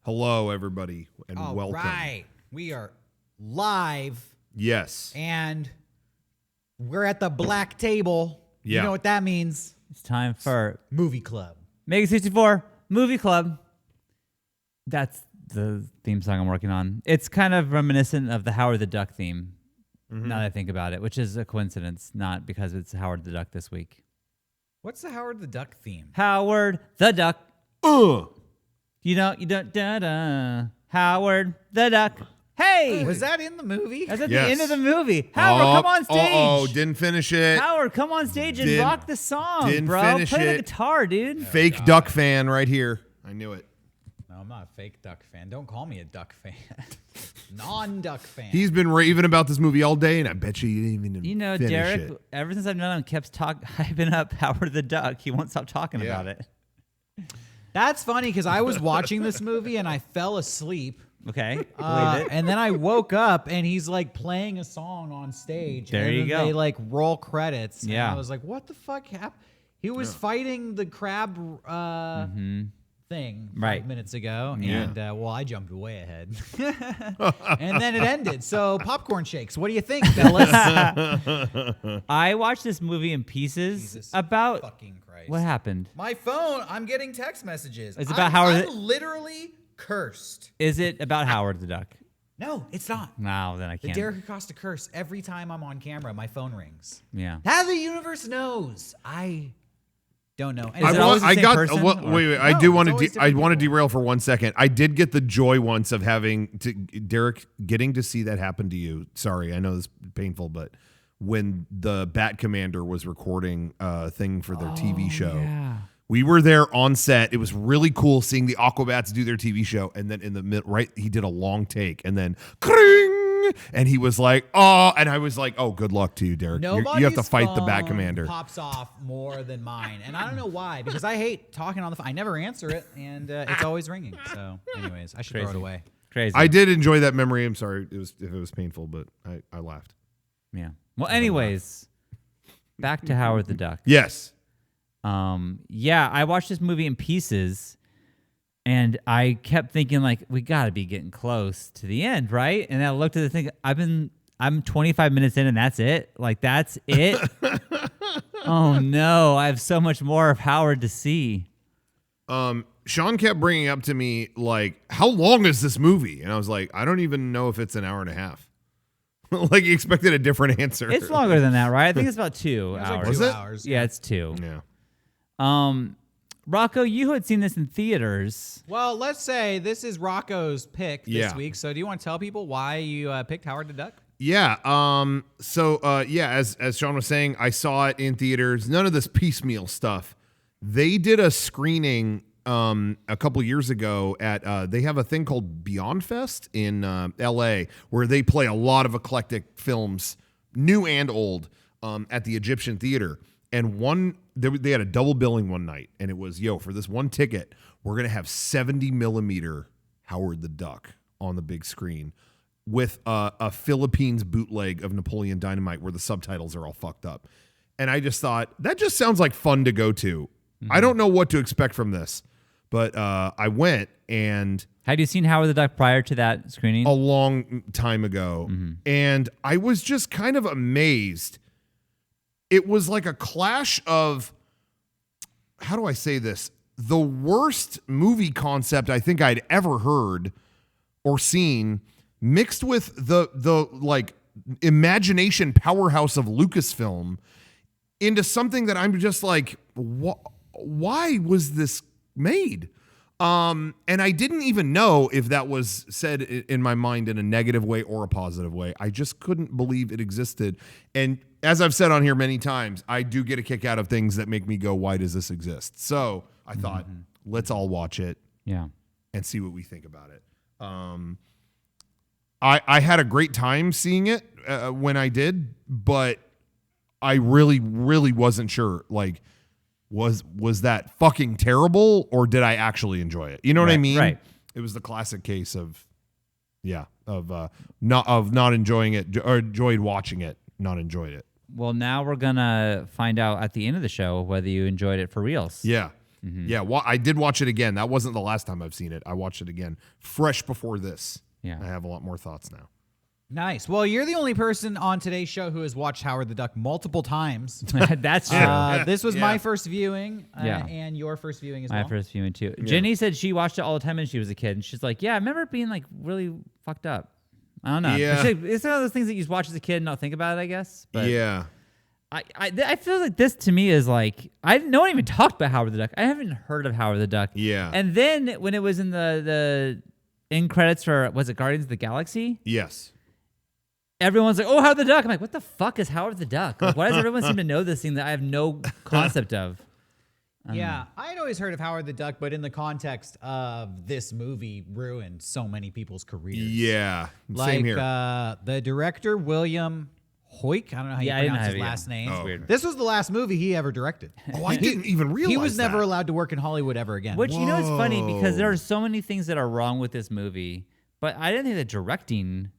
Hello, everybody, and welcome. Right. We are live, Yes. and we're at the black table. Yeah. You know what that means. It's time for Movie Club. Mega64 Movie Club. That's the theme song I'm working on. It's kind of reminiscent of the Howard the Duck theme, now that I think about it, which is a coincidence, not because it's Howard the Duck this week. What's the Howard the Duck theme? Howard the Duck. You don't, da-da. Howard the Duck. Hey! Was that in the movie? That's at Yes. the end of the movie. Howard, come on stage. Oh, didn't finish it. Howard, come on stage and Didn't- rock the song, didn't bro. finish Play the it. guitar, dude. Fake duck fan right here. I knew it. No, I'm not a fake Duck fan. Don't call me a Duck fan. Non-Duck fan. He's been raving about this movie all day, and I bet you didn't even You know, finish Derek, it. ever since I've known him, kept hyping up Howard the Duck. He won't stop talking Yeah. about it. That's funny because I was watching this movie and I fell asleep. Okay, believe it. And then I woke up and he's like playing a song on stage. There and you then go. They like roll credits. Yeah. And I was like, what the fuck happened? He was fighting the crab thing 5 Right. minutes ago. Yeah. And well, I jumped way ahead. And then it ended. So popcorn shakes. What do you think, fellas? I watched this movie in pieces. Jesus About fucking Christ. what happened. My phone, I'm getting text messages. It's about Howard- I'm literally cursed. Is it about Howard the Duck? No, it's not. No, then I The can't. Derek Acosta curse. Every time I'm on camera, my phone rings. Yeah. How the universe knows. I don't know. And Is it always the same person, or- Wait. I No, do it's want always to. I different want to people. derail for 1 second. I did get the joy once of having to Derek getting to see that happen to you. Sorry, I know this is painful, but when the Bat Commander was recording a thing for their TV show, Yeah. we were there on set. It was really cool seeing the Aquabats do their TV show, and then in the mid, right, he did a long take, and then kring, and he was like, "Oh," and I was like, "Oh, good luck to you, Derek. You have to nobody's fight the Bat phone Commander." pops off more than mine, and I don't know why. Because I hate talking on the phone. I never answer it, and it's always ringing. So, anyways, I should throw it Crazy. away. Crazy. I did enjoy that memory. I'm sorry if it was painful, but I laughed. Yeah. Well, anyways, back to Howard the Duck. Yes. Yeah, I watched this movie in pieces, and I kept thinking like, we got to be getting close to the end, right? And I looked at the thing. I'm 25 minutes in, and that's it. Like that's it. Oh no, I have so much more of Howard to see. Sean kept bringing up to me like, "How long is this movie?" And I was like, "I don't even know if it's an hour and a half." Like he expected a different answer. It's longer than that, right? I think it's about 2 It's hours. like Was 2 it? hours. Yeah, it's 2. Yeah. Rocco, you had seen this in theaters. Well, let's say this is Rocco's pick this Yeah. week. So, do you want to tell people why you picked Howard the Duck? Yeah. As Sean was saying, I saw it in theaters. None of this piecemeal stuff. They did a screening a couple years ago at they have a thing called Beyond Fest in LA where they play a lot of eclectic films, new and old, at the Egyptian Theater. And they had a double billing one night, and it was, for this one ticket, we're gonna have 70 millimeter Howard the Duck on the big screen with a Philippines bootleg of Napoleon Dynamite where the subtitles are all fucked up. And I just thought, that just sounds like fun to go to. I don't know what to expect from this, but I went, and Had you seen Howard the Duck prior to that screening? a long time ago, and I was just kind of amazed. It was like a clash of, how do I say this? The worst movie concept I think I'd ever heard or seen, mixed with the like imagination powerhouse of Lucasfilm, into something that I'm just like, why was this made? And I didn't even know if that was said in my mind in a negative way or a positive way. I just couldn't believe it existed. And as I've said on here many times, I do get a kick out of things that make me go, why does this exist? So I thought, let's all watch it Yeah. and see what we think about it. I had a great time seeing it when I did, but I really, really wasn't sure, like, was that fucking terrible, or did I actually enjoy it? You know what I Right, mean? right. It was the classic case of not enjoying it, or enjoyed watching it, not enjoyed it. Well, now we're gonna find out at the end of the show whether you enjoyed it for reals. Yeah. Yeah, I did watch it again. That wasn't the last time I've seen it. I watched it again, fresh before this. Yeah. I have a lot more thoughts now. Nice. Well, you're the only person on today's show who has watched Howard the Duck multiple times. That's true. This was my first viewing, Yeah. and your first viewing as My well. first viewing too. Jenny said she watched it all the time when she was a kid, and she's like, "Yeah, I remember it being like really fucked up." I don't know. Yeah. It's one of those things that you just watch as a kid and not think about it, I guess. But Yeah. I feel like this to me is like no one even talked about Howard the Duck. I haven't heard of Howard the Duck. Yeah. And then when it was in the end credits for was it Guardians of the Galaxy? Yes. Everyone's like, "Oh, Howard the Duck." I'm like, "What the fuck is Howard the Duck? Like, why does everyone seem to know this thing that I have no concept of?" Yeah, I had always heard of Howard the Duck, but in the context of this movie, ruined so many people's careers. Yeah. Like Same here. The director William Hoyk. I don't know how you I didn't pronounce have his it, last name. It's weird. This was the last movie he ever directed. Oh, I didn't even realize He was never that. allowed to work in Hollywood ever again. Which you know it's funny because Whoa. there are so many things that are wrong with this movie, but I didn't think the directing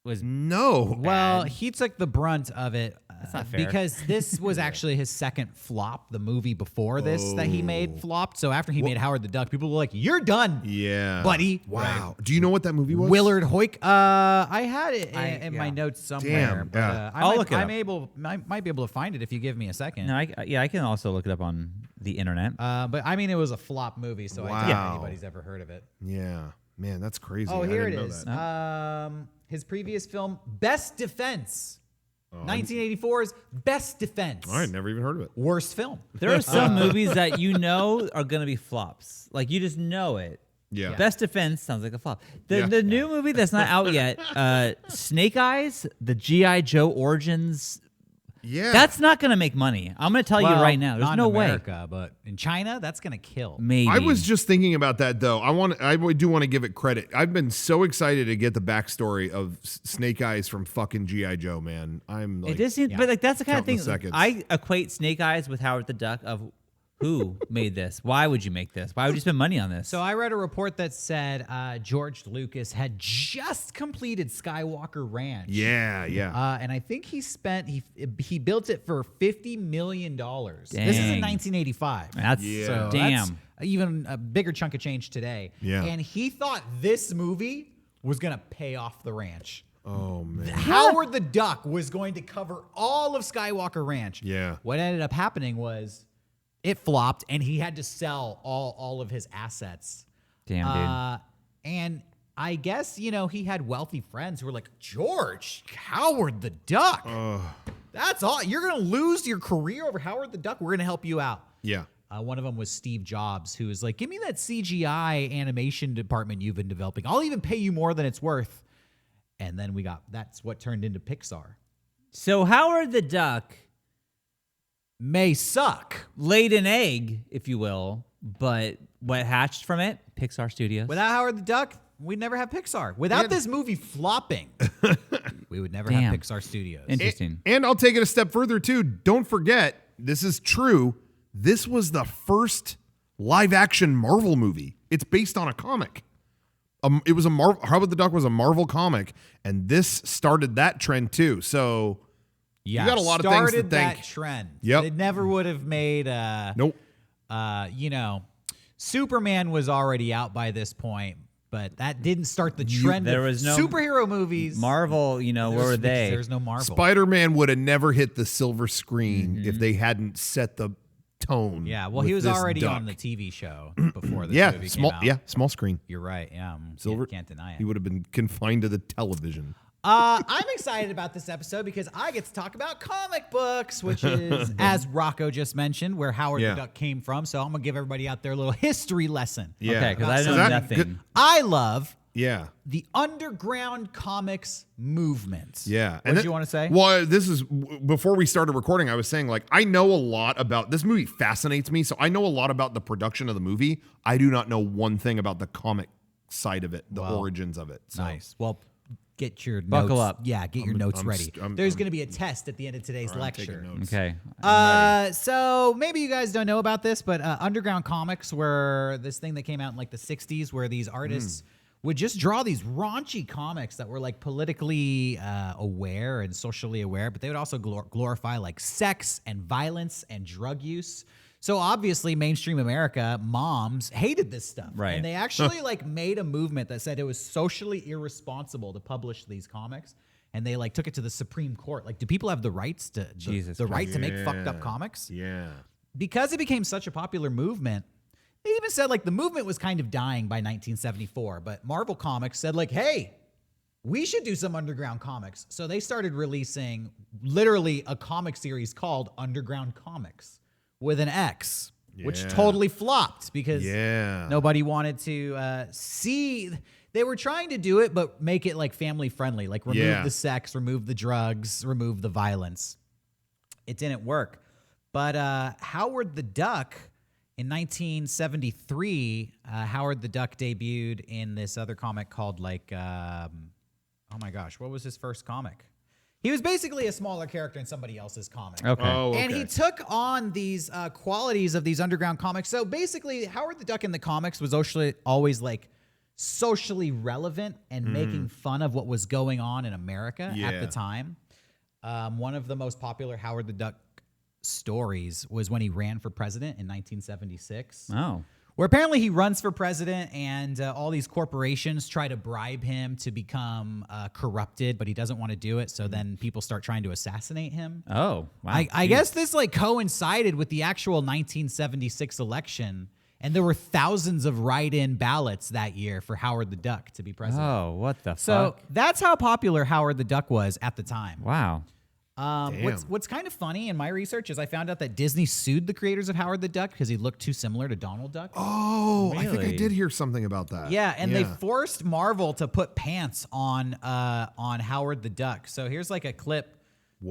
was No. Well, he took the brunt of it not fair. because this was actually his second flop. The movie before this that he made flopped. So after he made Howard the Duck, people were like, "You're done, Yeah. buddy." Wow. Do you know what that movie was? Willard Hoyk. I had it in my notes somewhere. Damn, but, yeah. I I'll might, look it up. might be able to find it if you give me a second. no. I can also look it up on the internet. But I mean, it was a flop movie, so I doubt Wow. anybody's ever heard of it. Yeah. Man, that's crazy. Oh, I here it didn't know is. that. His previous film, Best Defense. 1984's Best Defense. All right, never even heard of it. Worst film. There are some movies that you know are going to be flops. Like you just know it. Yeah. Best Defense sounds like a flop. The Yeah. the new movie that's not out yet, Snake Eyes, the G.I. Joe Origins. Yeah. That's not going to make money. I'm going to tell you Well, right now. There's not no in way. America, but in China, that's gonna kill. Maybe. I was just thinking about that though. I do want to give it credit. I've been so excited to get the backstory of Snake Eyes from fucking G.I. Joe, man. I'm like, It just seems, but like that's the kind of counting thing. the seconds. I equate Snake Eyes with Howard the Duck. Of who made this? Why would you make this? Why would you spend money on this? So I read a report that said George Lucas had just completed Skywalker Ranch. yeah. And I think he built it for $50 million. This is in Dang. 1985. Yeah. That's So damn. that's even a bigger chunk of change today. Yeah. And he thought this movie was gonna pay off the ranch. Oh man. Howard the Duck was going to cover all of Skywalker Ranch. Yeah. What ended up happening was it flopped, and he had to sell all of his assets. Damn, dude. And I guess, he had wealthy friends who were like, George, Howard the Duck. That's all. You're going to lose your career over Howard the Duck. We're going to help you out. Yeah. One of them was Steve Jobs, who was like, give me that CGI animation department you've been developing. I'll even pay you more than it's worth. And then that's what turned into Pixar. So Howard the Duck May suck. laid an egg, if you will, but what hatched from it? Pixar Studios. Without Howard the Duck, we'd never have Pixar. Without this movie flopping, we would never Damn. have Pixar Studios. Interesting. And I'll take it a step further too. Don't forget, this is true. This was the first live action Marvel movie. It's based on a comic. It was Howard the Duck was a Marvel comic, and this started that trend too. So Yeah, you got a lot of things to started thank. that trend. Yep. It never would have made. Nope. Superman was already out by this point, but that didn't start the trend. there of was no superhero movies. Marvel, where were they? There's no Marvel. Spider-Man would have never hit the silver screen if they hadn't set the tone. Yeah, well, with he was this already duck. on the TV show before this movie small. came out. Yeah, small screen. You're right. Yeah, Silver. Can't deny it. He would have been confined to the television. I'm excited about this episode because I get to talk about comic books, which is, as Rocco just mentioned, where Howard Yeah. the Duck came from. So I'm going to give everybody out there a little history lesson. Yeah, Okay, because I So know that- nothing. good- I love Yeah. the underground comics movement. Yeah. What did you want to say? Well, this is before we started recording, I was saying like I know a lot about this movie fascinates me, so I know a lot about the production of the movie. I do not know one thing about the comic side of it, the origins of it. So. Nice. Well, get your Buckle notes. up. Yeah, get your notes I'm ready. st- I'm- There's I'm- going to be a test at the end of today's I'm taking lecture. notes. Okay. So maybe you guys don't know about this, but underground comics were this thing that came out in like the 60s where these artists would just draw these raunchy comics that were like politically aware and socially aware, but they would also glorify like sex and violence and drug use. So obviously mainstream America, moms hated this stuff. Right. And they actually like made a movement that said it was socially irresponsible to publish these comics. And they like took it to the Supreme Court. Like, do people have the rights to the right to make fucked up comics? Yeah. Because it became such a popular movement, they even said like the movement was kind of dying by 1974. But Marvel Comics said like, hey, we should do some underground comics. So they started releasing literally a comic series called Underground Comics with an X, which Yeah. totally flopped because Yeah. nobody wanted to see. They were trying to do it, but make it like family friendly, like remove the sex, remove the drugs, remove the violence. It didn't work. But Howard the Duck in 1973, Howard the Duck debuted in this other comic called like, oh my gosh, what was his first comic? He was basically a smaller character in somebody else's comic. Okay. Oh, okay. And he took on these qualities of these underground comics. So basically, Howard the Duck in the comics was always like socially relevant and making fun of what was going on in America at the time. One of the most popular Howard the Duck stories was when he ran for president in 1976. Oh. Where apparently he runs for president and all these corporations try to bribe him to become corrupted, but he doesn't want to do it. So then people start trying to assassinate him. Oh, wow. I guess this like coincided with the actual 1976 election, and there were thousands of write-in ballots that year for Howard the Duck to be president. Oh, what the So fuck? that's how popular Howard the Duck was at the time. Wow. What's kind of funny in my research is I found out that Disney sued the creators of Howard the Duck because he looked too similar to Donald Duck. Oh, I think I Really? did hear something about that. Yeah, and they forced Marvel to put pants on Howard the Duck. So here's like a clip.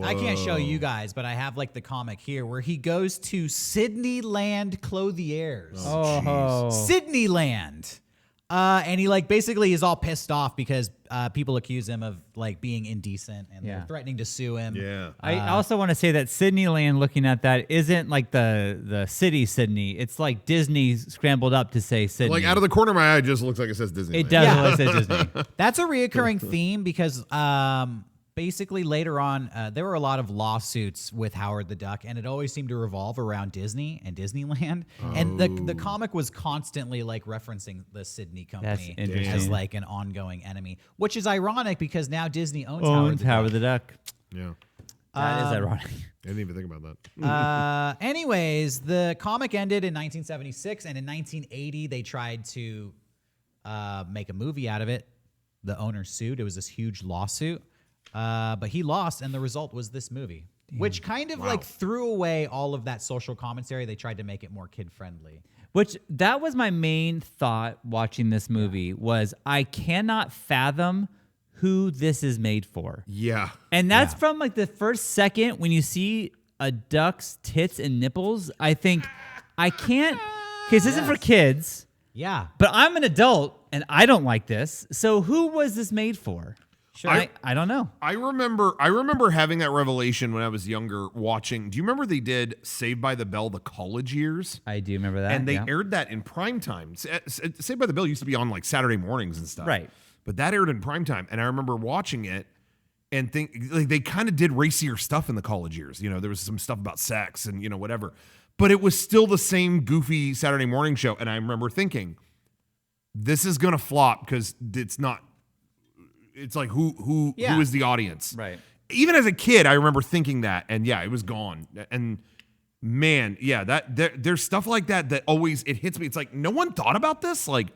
I can't show you guys, but I have like the comic here where he goes to Sydneyland Clothiers. Oh. Sydneyland. And he like basically is all pissed off because people accuse him of like being indecent and they're threatening to sue him. Yeah. I also want to say that Sydneyland, looking at that, isn't like the city Sydney. It's like Disney scrambled up to say Sydney. Like out of the corner of my eye, it just looks like it says Disney. it does look like Disney. That's a reoccurring theme because basically later on, there were a lot of lawsuits with Howard the Duck, and it always seemed to revolve around Disney and Disneyland. And the comic was constantly like referencing the Sydney company interesting. as like an ongoing enemy, which is ironic because now Disney owns Howard the Duck. Yeah. That is ironic. I didn't even think about that. Anyways, the comic ended in 1976, and in 1980 they tried to make a movie out of it. The owner sued. It was this huge lawsuit. But he lost, and the result was this movie, which kind of like threw away all of that social commentary. They tried to make it more kid-friendly. Which that was my main thought watching this movie was I cannot fathom who this is made for. Yeah. And that's from like the first second when you see a duck's tits and nipples. I think I can't, because this isn't for kids. Yeah. But I'm an adult and I don't like this. So who was this made for? I don't know. I remember having that revelation when I was younger watching. Do you remember they did Saved by the Bell, the college years? I do remember that. And they aired that in prime time. Saved by the Bell used to be on like Saturday mornings and stuff. Right. But that aired in prime time. And I remember watching it and think like they kind of did racier stuff in the college years. You know, there was some stuff about sex and, you know, whatever. But it was still the same goofy Saturday morning show. And I remember thinking, this is going to flop because it's not. It's like who is the audience? Right. Even as a kid, I remember thinking that, and yeah, it was gone. And man, yeah, there's stuff like that always it hits me. It's like no one thought about this. Like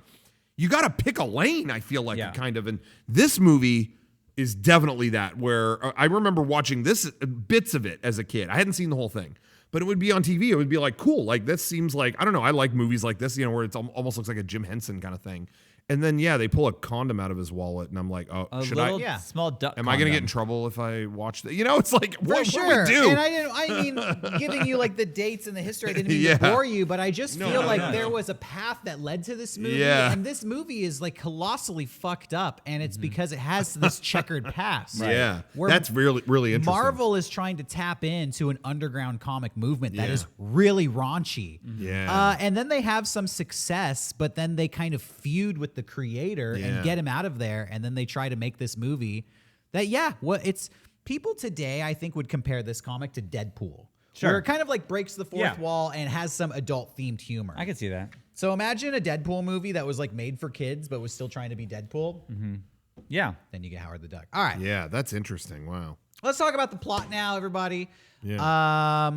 you got to pick a lane. I feel like kind of, and this movie is definitely that. Where I remember watching this bits of it as a kid. I hadn't seen the whole thing, but it would be on TV. It would be like cool. Like this seems like I don't know. I like movies like this. You know, where it's almost looks like a Jim Henson kind of thing. And then, they pull a condom out of his wallet, and I'm like, oh, should I? Small duck. Am I going to get in trouble if I watch that? You know, it's like, what do we do? And I mean, giving you like the dates and the history, I didn't mean to bore you, but I just feel like there was a path that led to this movie. Yeah. And this movie is like colossally fucked up, and it's because it has this checkered past. Right. Yeah. Where that's really, really interesting. Marvel is trying to tap into an underground comic movement that is really raunchy. Yeah. And then they have some success, but then they kind of feud with the creator and get him out of there, and then they try to make this movie that it's people today I think would compare this comic to Deadpool, where it kind of like breaks the fourth Yeah. wall and has some adult themed humor. I can see that. So imagine a Deadpool movie that was like made for kids but was still trying to be Deadpool. Yeah. Then you get Howard the Duck. All right. Yeah, that's interesting. Wow. Let's talk about the plot now, everybody. Yeah.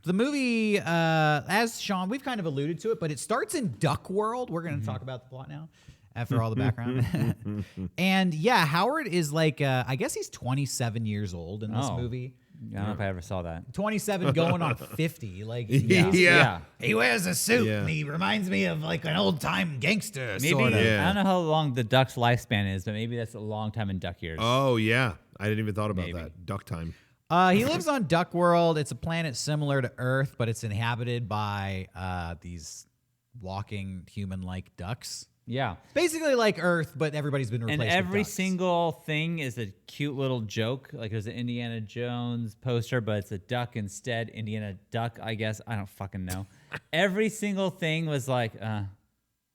The movie, as Sean, we've kind of alluded to it, but it starts in Duck World. We're going to talk about the plot now after all the background. And yeah, Howard is like, I guess he's 27 years old in this movie. I don't know if I ever saw that. 27 going on 50. Like, Yeah. he wears a suit Yeah. and he reminds me of like an old time gangster. Maybe sort of. Yeah. I don't know how long the duck's lifespan is, but maybe that's a long time in duck years. Oh, yeah. I didn't even thought about Maybe. that. Duck time. He lives on Duck World. It's a planet similar to Earth, but it's inhabited by these walking human-like ducks. Yeah. Basically like Earth, but everybody's been replaced And with every ducks. single thing is a cute little joke. Like there's an Indiana Jones poster, but it's a duck instead. Indiana Duck, I guess. I don't fucking know. Every single thing was like,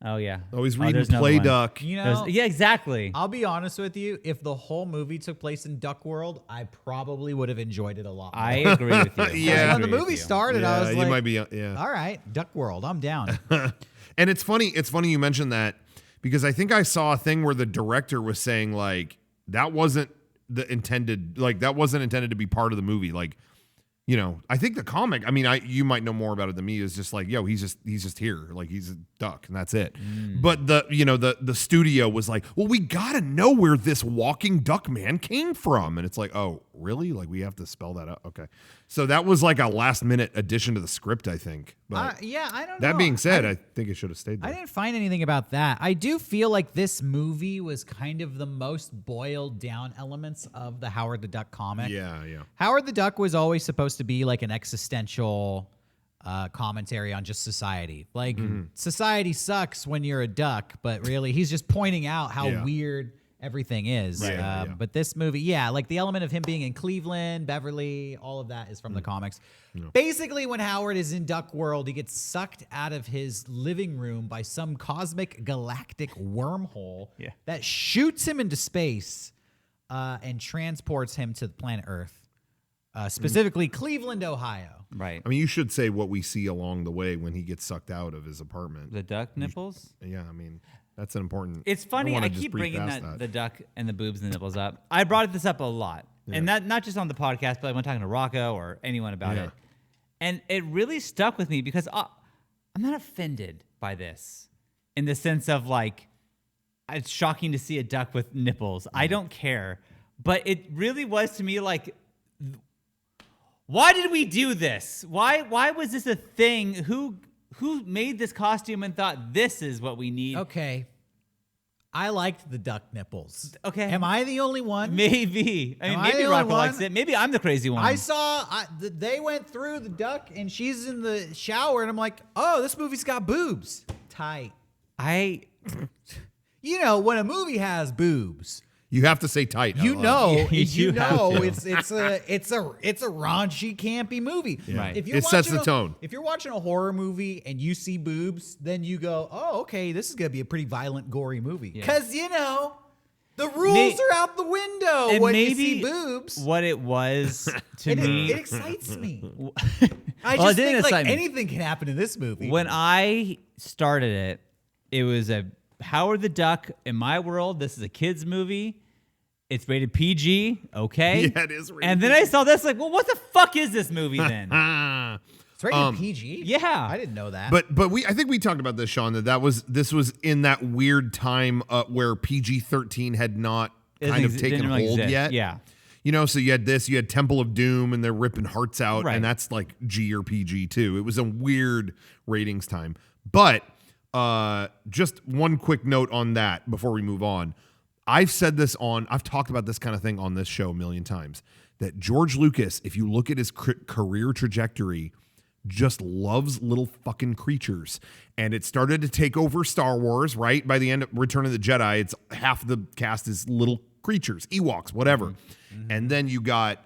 oh yeah. Always reading there's another Play one. Duck. You know, Yeah, exactly. I'll be honest with you. If the whole movie took place in Duck World, I probably would have enjoyed it a lot more. I agree with you. Yeah. I When the agree with movie you. started, I was you like, might be, yeah. all right, Duck World, I'm down. And it's funny you mentioned that because I think I saw a thing where the director was saying like that wasn't intended to be part of the movie. Like, you know, I think the comic, I mean, you might know more about it than me, is just like, yo, he's just here. Like he's a duck and that's it. But the studio was like, well, we gotta know where this walking duck man came from. And it's like, oh, really? Like we have to spell that out. Okay. So that was like a last minute addition to the script, I think. But Yeah, I don't know. that being said, I think it should have stayed I there. didn't find anything about that. I do feel like this movie was kind of the most boiled down elements of the Howard the Duck comic. Yeah. Howard the Duck was always supposed to be like an existential commentary on just society. Like society sucks when you're a duck, but really he's just pointing out how Yeah. weird everything is. Right, yeah. But this movie, yeah, like the element of him being in Cleveland, Beverly, all of that is from the comics. Basically, when Howard is in Duck World, he gets sucked out of his living room by some cosmic galactic wormhole that shoots him into space and transports him to the planet Earth, specifically Cleveland, Ohio. Right. I mean, you should say what we see along the way when he gets sucked out of his apartment. The duck nipples? Yeah, I mean, that's an important. It's funny. wanna I just keep breeze bringing past the duck and the boobs and the nipples up. I brought this up a lot, and that not just on the podcast, but when talking to Rocco or anyone about it. And it really stuck with me because I'm not offended by this in the sense of like it's shocking to see a duck with nipples. I don't care, but it really was to me like, why did we do this? Why was this a thing? Who made this costume and thought this is what we need? Okay. I liked the duck nipples. Okay. Am I the only one? Maybe. I mean, Am I maybe the only Rocco likes one? it. Maybe I'm the crazy one. I saw they went through the duck and she's in the shower and I'm like, oh, this movie's got boobs. Tight. You know, when a movie has boobs, You have to say tight. you know, You have to. it's a raunchy, campy movie. Right. If you're It sets watching the tone. If you're watching a horror movie and you see boobs, then you go, oh, okay, this is gonna be a pretty violent, gory movie. Because you know, the rules are out the window and when maybe you see boobs. what it was to It, me. it excites me. I Well, just it didn't think like excite me. anything can happen in this movie. When I started it, it was a Howard the Duck. In my world, this is a kids movie. It's rated PG, okay? Yeah, it is rated And then I saw this, like, well, what the fuck is this movie then? It's rated PG. yeah. I didn't know that. But I think we talked about this, Sean. This was in that weird time where PG-13 had not kind of taken Didn't really hold exist. yet. Yeah. You know, so you had Temple of Doom, and they're ripping hearts out, Right. and that's like G or PG too. It was a weird ratings time. But just one quick note on that before we move on. I've talked about this kind of thing on this show a million times, that George Lucas, if you look at his career trajectory, just loves little fucking creatures. And it started to take over Star Wars, right? By the end of Return of the Jedi, it's half the cast is little creatures, Ewoks, whatever. And then you got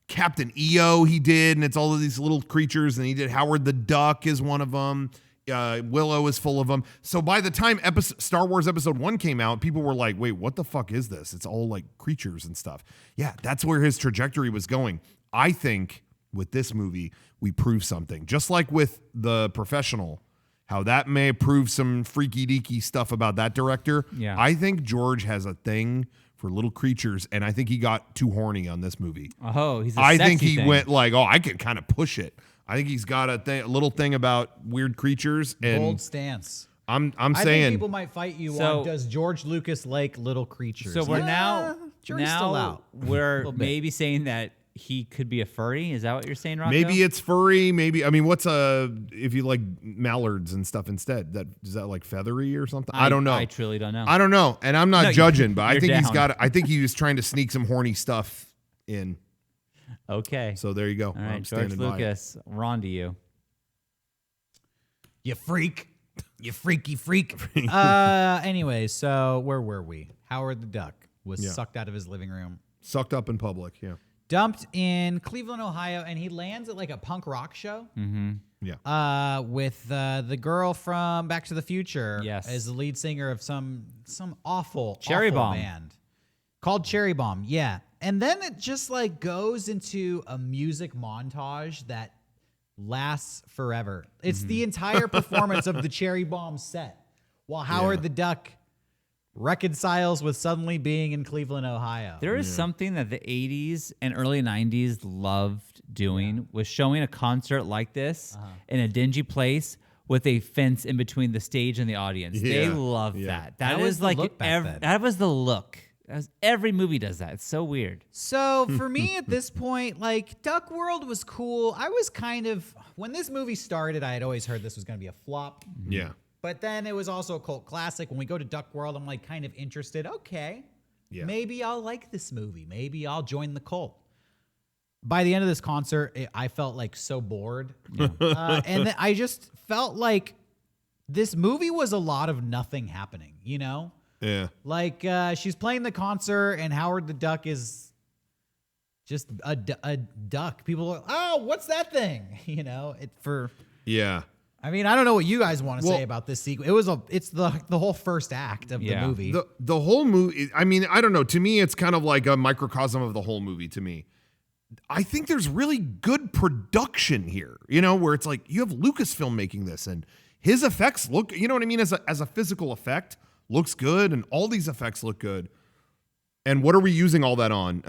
Captain EO he did, and it's all of these little creatures, and he did Howard the Duck is one of them. Willow is full of them. So by the time Star Wars Episode 1 came out, people were like, wait, what the fuck is this? It's all like creatures and stuff. Yeah, that's where his trajectory was going. I think with this movie, we prove something. Just like with The Professional, how that may prove some freaky deaky stuff about that director. Yeah. I think George has a thing for little creatures, and I think he got too horny on this movie. Oh, he's. I think he went like, oh, I can kind of push it. I think he's got a little thing about weird creatures. And Bold stance. I'm I saying think people might fight you on, does George Lucas like little creatures? So we're now jury's still out. We're maybe saying that he could be a furry. Is that what you're saying, Rocco? maybe it's furry. Maybe what's if you like mallards and stuff instead? Is that like feathery or something? I don't know. I truly don't know. I don't know, and I'm not judging, but I think he's down. got. I think he was trying to sneak some horny stuff in. Okay. So there you go. All right, I'm George standing by it. Lucas, we're on to you. You freak. You freaky freak. Anyway, so where were we? Howard the Duck was sucked out of his living room. Sucked up in public, yeah. Dumped in Cleveland, Ohio, and he lands at like a punk rock show. Mm-hmm. Yeah. With the girl from Back to the Future as the lead singer of some awful Cherry awful Bomb band called Cherry Bomb. Yeah, and then it just like goes into a music montage that lasts forever. It's the entire performance of the Cherry Bomb set while Howard the Duck reconciles with suddenly being in Cleveland, Ohio. There is something that the 80s and early 90s loved doing, was showing a concert like this in a dingy place with a fence in between the stage and the audience. Yeah. They loved that. That was was the like look back then. that was the look. Every movie does that. It's so weird. So for me at this point, like Duck World was cool. I was kind of, when this movie started, I had always heard this was going to be a flop. Yeah. But then it was also a cult classic. When we go to Duck World, I'm like kind of interested. Okay, maybe I'll like this movie. Maybe I'll join the cult. By the end of this concert, I felt like so bored. And I just felt like this movie was a lot of nothing happening, you know? Yeah. Like she's playing the concert and Howard the Duck is just a duck. People are, oh, what's that thing? You know, Yeah. I mean, I don't know what you guys want to say about this sequence. It's the whole first act of the movie. The whole movie, I mean, I don't know. To me, it's kind of like a microcosm of the whole movie to me. I think there's really good production here, you know, where it's like you have Lucasfilm making this and his effects look, you know what I mean? As a physical effect, looks good, and all these effects look good. And what are we using all that on?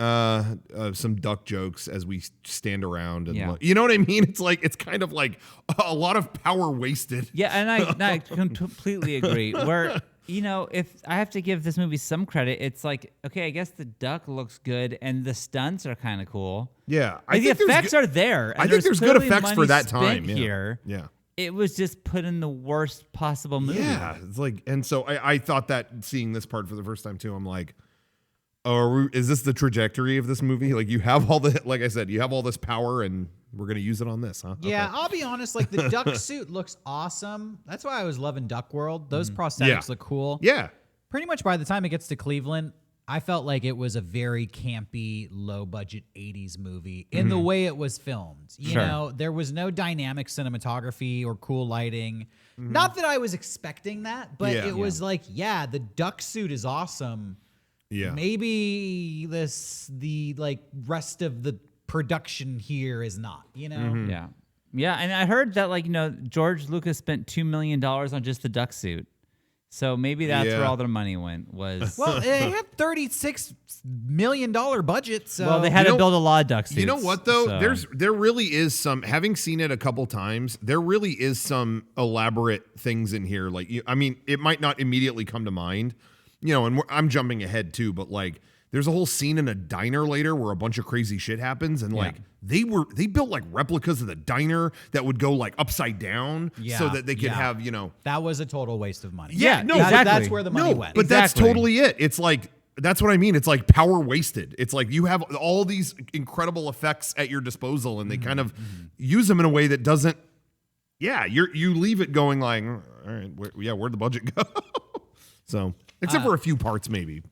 Some duck jokes as we stand around. And look, you know what I mean? It's like, it's kind of like a lot of power wasted. Yeah, and I completely agree. Where, you know, if I have to give this movie some credit, it's like, okay, I guess the duck looks good, and the stunts are kind of cool. Yeah. Like the effects are there. And I think there's good clearly effects for money that spent time. Here. Yeah. It was just put in the worst possible movie. Yeah. It's like, and so I thought that seeing this part for the first time too, I'm like, oh, is this the trajectory of this movie? Like you have all the, like I said, you have all this power and we're going to use it on this, huh? Yeah, Okay. I'll be honest. Like the duck suit looks awesome. That's why I was loving Duck World. Those prosthetics look cool. Yeah. Pretty much by the time it gets to Cleveland, I felt like it was a very campy, low-budget 80s movie in the way it was filmed. You know, there was no dynamic cinematography or cool lighting. Not that I was expecting that, but it was like, the duck suit is awesome. Yeah. Maybe the rest of the production here is not, you know? Yeah. Yeah, and I heard that, like, you know, George Lucas spent $2 million on just the duck suit. So maybe that's where all their money went was. Well, they had $36 million budget, so Well, they had to build a lot of duck suits. You know what though? so- There really is some, having seen it a couple times, there really is some elaborate things in here. Like, I mean, it might not immediately come to mind, you know, and I'm jumping ahead too, but like, there's a whole scene in a diner later where a bunch of crazy shit happens, and like they built like replicas of the diner that would go like upside down so that they could have, you know, that was a total waste of money. Yeah, no, That's exactly. where the money went. But that's Exactly. totally it. It's like, that's what I mean. It's like power wasted. It's like you have all these incredible effects at your disposal, and they kind of use them in a way that doesn't. Yeah, you leave it going like, all right, where'd the budget go? So, except for a few parts, maybe.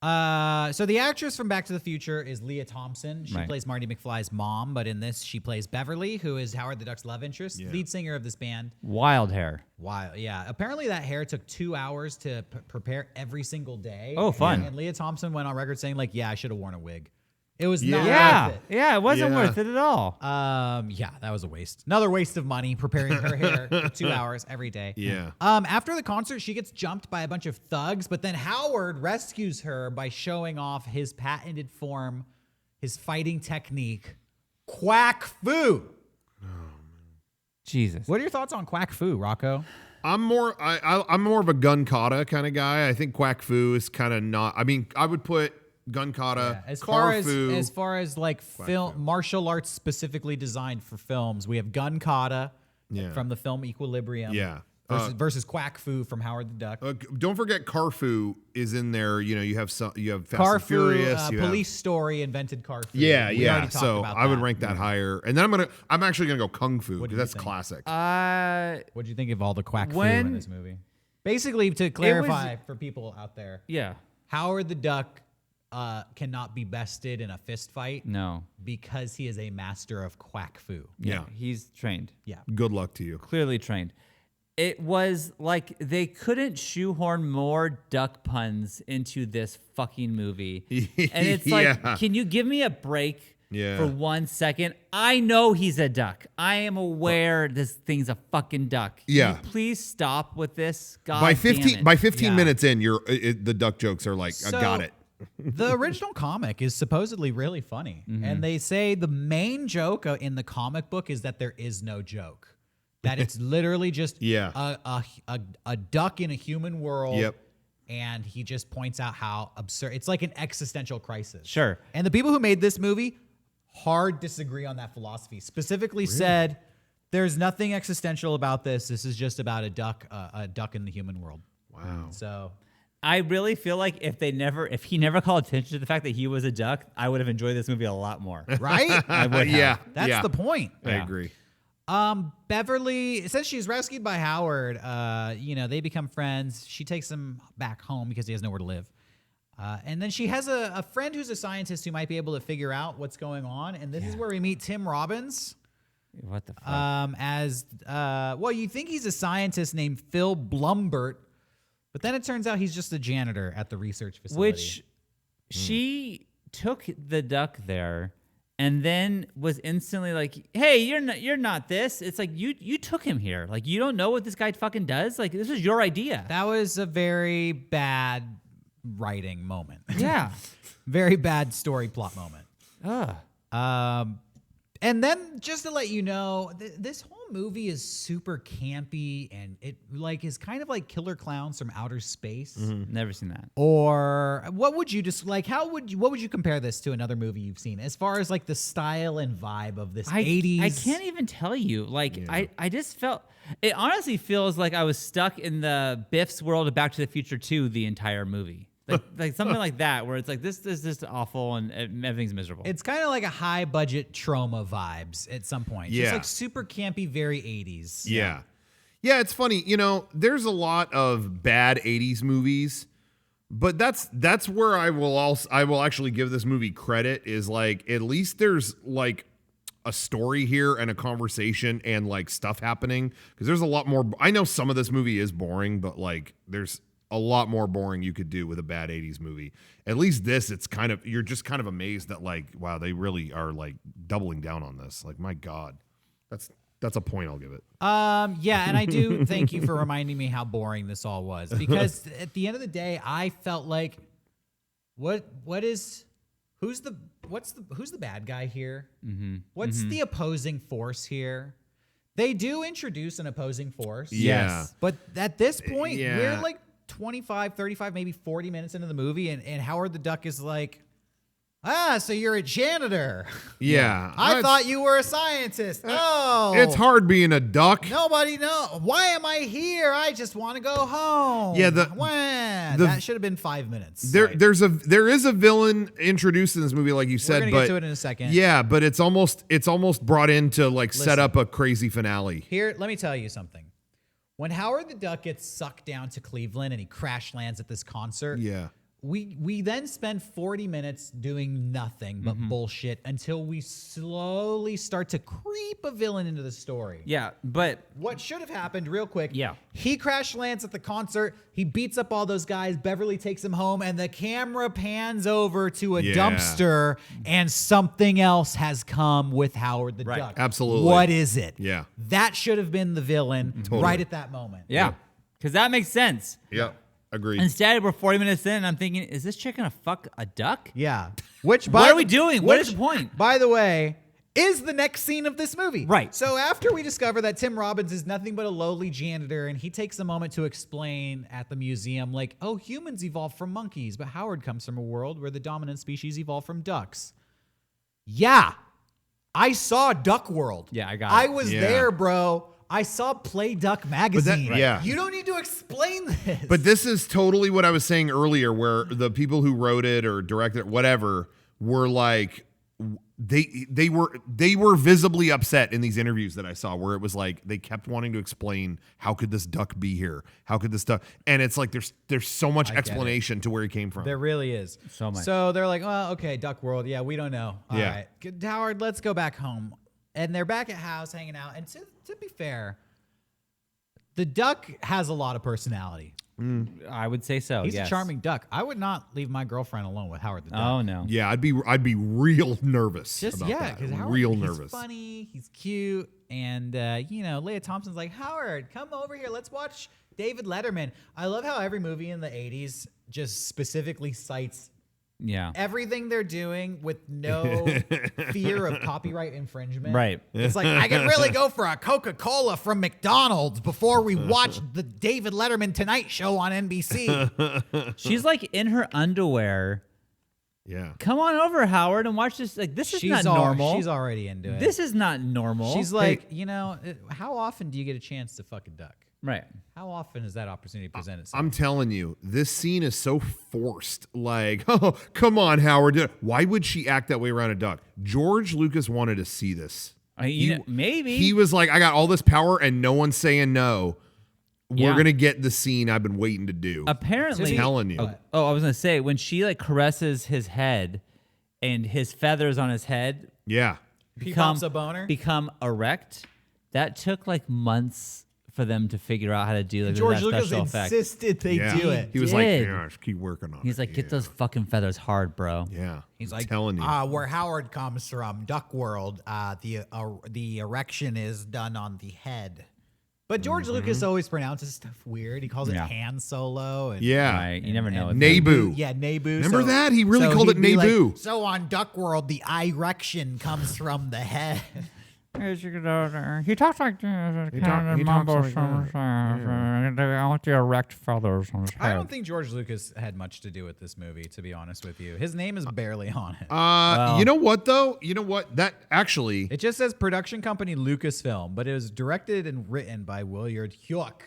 So the actress from Back to the Future is Leah Thompson. She plays Marty McFly's mom, but in this she plays Beverly, who is Howard the Duck's love interest, lead singer of this band. Wild hair. Wow, yeah. Apparently that hair took 2 hours to prepare every single day. Oh, fun. And Leah Thompson went on record saying like, yeah, I should have worn a wig. It was not Yeah, worth it. yeah, it wasn't Yeah. worth it at all. Yeah, that was a waste. Another waste of money preparing her hair for 2 hours every day. Yeah. After the concert, she gets jumped by a bunch of thugs, but then Howard rescues her by showing off his patented form, his fighting technique, Quack Fu. Jesus. What are your thoughts on Quack Fu, Rocco? I'm more of a gun kata kind of guy. I think Quack Fu is kind of not. I mean, I would put gun kata, As far Carfu. as like film martial arts specifically designed for films, we have Gun Kata Yeah. from the film Equilibrium. Yeah. Versus Quack Fu from Howard the Duck. Don't forget Carfu is in there. You know, you have Fast and Carfu, Furious. You have- Police Story invented Carfu. Yeah, We yeah. already talked So about I would that. rank that higher. And then I'm actually gonna go Kung Fu What because do you that's think? classic. What'd you think of all the Quack Fu When- in this movie? Basically, to clarify for people out there, Yeah. Howard the Duck cannot be bested in a fist fight No. because he is a master of Quack Fu. Yeah. He's trained. Yeah. Good luck to you. Clearly trained. It was like they couldn't shoehorn more duck puns into this fucking movie. And it's like, Yeah. can you give me a break Yeah. for 1 second? I know he's a duck. I am aware this thing's a fucking duck. Can Yeah. you please stop with this? God By damn 15 it. by 15 Yeah. minutes in, the duck jokes are like, I So- got it. The original comic is supposedly really funny. And they say the main joke in the comic book is that there is no joke. That it's literally just Yeah. a duck in a human world. Yep. And he just points out how absurd. It's like an existential crisis. Sure. And the people who made this movie hard disagree on that philosophy. Specifically said, there's nothing existential about this. This is just about a duck in the human world. Wow. So I really feel like if he never called attention to the fact that he was a duck, I would have enjoyed this movie a lot more. right? I would have. Yeah. That's yeah. the point. I Yeah. agree. Beverly, since she's rescued by Howard, they become friends. She takes him back home because he has nowhere to live. And then she has a friend who's a scientist who might be able to figure out what's going on. And this is where we meet Tim Robbins. What the fuck? You think he's a scientist named Phil Blumbert, but then it turns out he's just a janitor at the research facility. Which she took the duck there and then was instantly like, "Hey, you're not this." It's like you took him here. Like, you don't know what this guy fucking does? Like, this was your idea. that was a very bad writing moment. Yeah. Very bad story plot moment. Ugh. And then just to let you know, this whole movie is super campy and it like is kind of like Killer Clowns from Outer Space. Never seen that. Or what would you just like? What would you compare this to another movie you've seen as far as like the style and vibe of this 80s? I can't even tell you. Like, I just felt it honestly feels like I was stuck in the Biff's world of Back to the Future 2 the entire movie. Like something like that, where it's like this is just awful and everything's miserable. It's kind of like a high budget trauma vibes at some point. Yeah. Just like super campy, very 80s. Yeah. Yeah, it's funny. You know, there's a lot of bad 80s movies, but that's where I will actually give this movie credit is like at least there's like a story here and a conversation and like stuff happening because there's a lot more. I know some of this movie is boring, but like there's a lot more boring you could do with a bad 80s movie. At least this, it's kind of, you're just kind of amazed that like, wow, they really are like doubling down on this. Like, my God, that's a point I'll give it. Yeah, and I do thank you for reminding me how boring this all was because at the end of the day, I felt like, who's the bad guy here? What's the opposing force here? They do introduce an opposing force. Yeah. But at this point, Yeah. we're like 25, 35, maybe 40 minutes into the movie, and Howard the Duck is like, so you're a janitor. Yeah. I thought you were a scientist. Oh. It's hard being a duck. Nobody know. Why am I here? I just want to go home. Yeah, that should have been 5 minutes. There is a villain introduced in this movie, like you said, gonna but get to it in a second. Yeah, but it's almost brought in to like set Listen. up a crazy finale. Here, let me tell you something. When Howard the Duck gets sucked down to Cleveland and he crash lands at this concert, Yeah. we then spend 40 minutes doing nothing but bullshit until we slowly start to creep a villain into the story. Yeah, but What should have happened, real quick, Yeah. he crash lands at the concert, he beats up all those guys, Beverly takes him home, and the camera pans over to a Yeah. dumpster, and something else has come with Howard the Right. Duck. Absolutely. What is it? Yeah. That should have been the villain right at that moment. yeah, because that makes sense. Yep. Agreed. Instead, we're 40 minutes in, and I'm thinking, is this chick gonna fuck a duck? Yeah. Which What are we doing? What is the point? By the way, is the next scene of this movie. Right. So after we discover that Tim Robbins is nothing but a lowly janitor, and he takes a moment to explain at the museum, like, oh, humans evolved from monkeys, but Howard comes from a world where the dominant species evolved from ducks. Yeah. I saw Duck World. Yeah, I got I it. was Yeah. there, bro. I saw Play Duck magazine. yeah. You don't need to explain this. But this is totally what I was saying earlier, where the people who wrote it or directed it, whatever, were like, they were visibly upset in these interviews that I saw, where it was like they kept wanting to explain, how could this duck be here? How could this duck? And it's like there's so much get it. explanation to where he came from. There really is. So much. So they're like, well, okay, Duck World. Yeah, we don't know. All Yeah. right. Good, Howard, let's go back home. And they're back at house hanging out. And to be fair, the duck has a lot of personality. I would say so. He's yes. a charming duck. I would not leave my girlfriend alone with Howard the duck. Oh no. Yeah, I'd be real nervous Just about yeah, that. because Howard, Real he's nervous. funny, he's cute, and Leah Thompson's like, Howard, come over here, let's watch David Letterman. I love how every movie in the '80s just specifically cites Yeah. everything they're doing with no fear of copyright infringement. Right. It's like, I could really go for a Coca-Cola from McDonald's before we watch the David Letterman Tonight Show on NBC. She's like in her underwear. Yeah. Come on over, Howard, and watch this. Like this is not normal. She's already into it. This is not normal. She's like, how often do you get a chance to fuck a duck? right. How often does that opportunity present itself? I'm telling you, this scene is so forced. Like, oh, come on, Howard. Why would she act that way around a duck? George Lucas wanted to see this. Maybe He was like, I got all this power and no one's saying no. We're Yeah. going to get the scene I've been waiting to do. apparently. I'm telling you. I was gonna say when she like caresses his head, and his feathers on his head Yeah. He pops a boner? become erect. That took like months for them to figure out how to do like George that Lucas special effect. insisted they Yeah. do it. He was like, did. yeah, just keep working on it. He's like, get those fucking feathers hard, bro. Yeah. He's I'm like, telling you. where Howard comes from, Duck World, the erection is done on the head. But George Lucas always pronounces stuff weird. He calls it Yeah. Han Solo. And, yeah. Right. You never know. and with Naboo. Yeah, Naboo. Remember that? He really called he'd it be like, Naboo. so on Duck World, the erection comes from the head. He talks like this. He talks like that. I want the erect feathers on his I don't think George Lucas had much to do with this movie, to be honest with you. His name is barely on it. You know what, though? You know what? That actually, It just says production company Lucasfilm, but it was directed and written by Willard Huyck.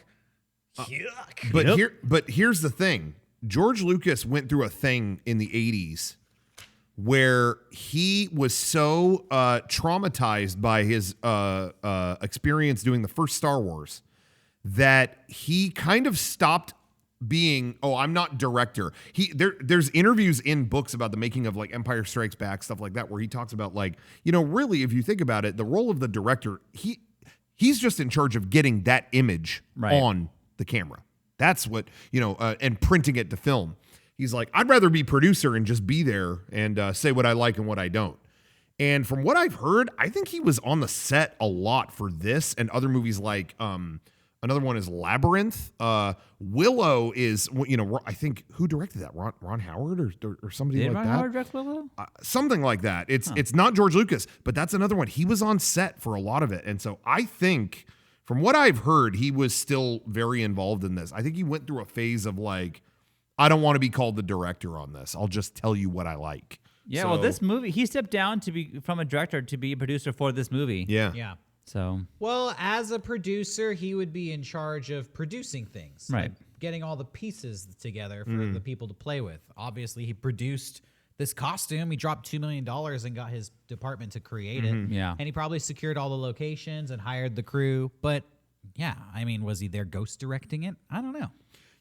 but here's the thing. George Lucas went through a thing in the 80s where he was so traumatized by his experience doing the first Star Wars that he kind of stopped being, I'm not director. There's interviews in books about the making of like Empire Strikes Back, stuff like that, where he talks about like, really, if you think about it, the role of the director, he's just in charge of getting that image on the camera. That's what, and printing it to film. He's like, I'd rather be producer and just be there and say what I like and what I don't. And from what I've heard, I think he was on the set a lot for this and other movies like, another one is Labyrinth. Willow is, I think, who directed that? Ron Howard or somebody Did like Ron that? Howard direct Willow? Something like that. It's not George Lucas, but that's another one. He was on set for a lot of it. And so I think, from what I've heard, he was still very involved in this. I think he went through a phase of like, I don't want to be called the director on this. I'll just tell you what I like. Yeah, So, well, this movie, he stepped down from a director to be a producer for this movie. Yeah. Yeah. So, Well, as a producer, he would be in charge of producing things. Right. Like getting all the pieces together for the people to play with. Obviously, he produced this costume. He dropped $2 million and got his department to create it. Yeah. And he probably secured all the locations and hired the crew. But yeah, I mean, was he there ghost directing it? I don't know.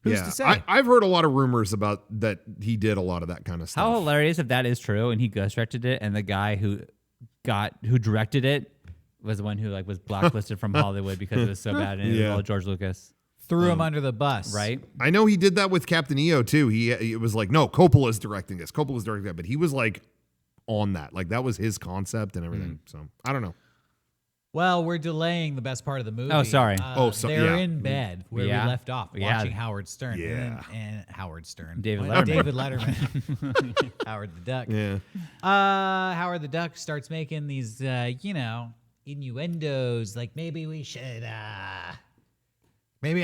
Who's Yeah, to say? I've heard a lot of rumors about that he did a lot of that kind of stuff. How hilarious if that is true and he ghost directed it, and the guy who directed it was the one who like was blacklisted from Hollywood because it was so bad, and it was all George Lucas. Threw him under the bus. Right? I know he did that with Captain EO too. It was like, no, Coppola's directing this. Coppola's directing that, but he was like on that. Like that was his concept and everything. So I don't know. Well, we're delaying the best part of the movie. Oh, sorry. They're in bed where we left off, Yeah. watching Howard Stern. Yeah. And Howard Stern. David What? Letterman. David Letterman. Howard the Duck. Yeah. Howard the Duck starts making these, innuendos. Like maybe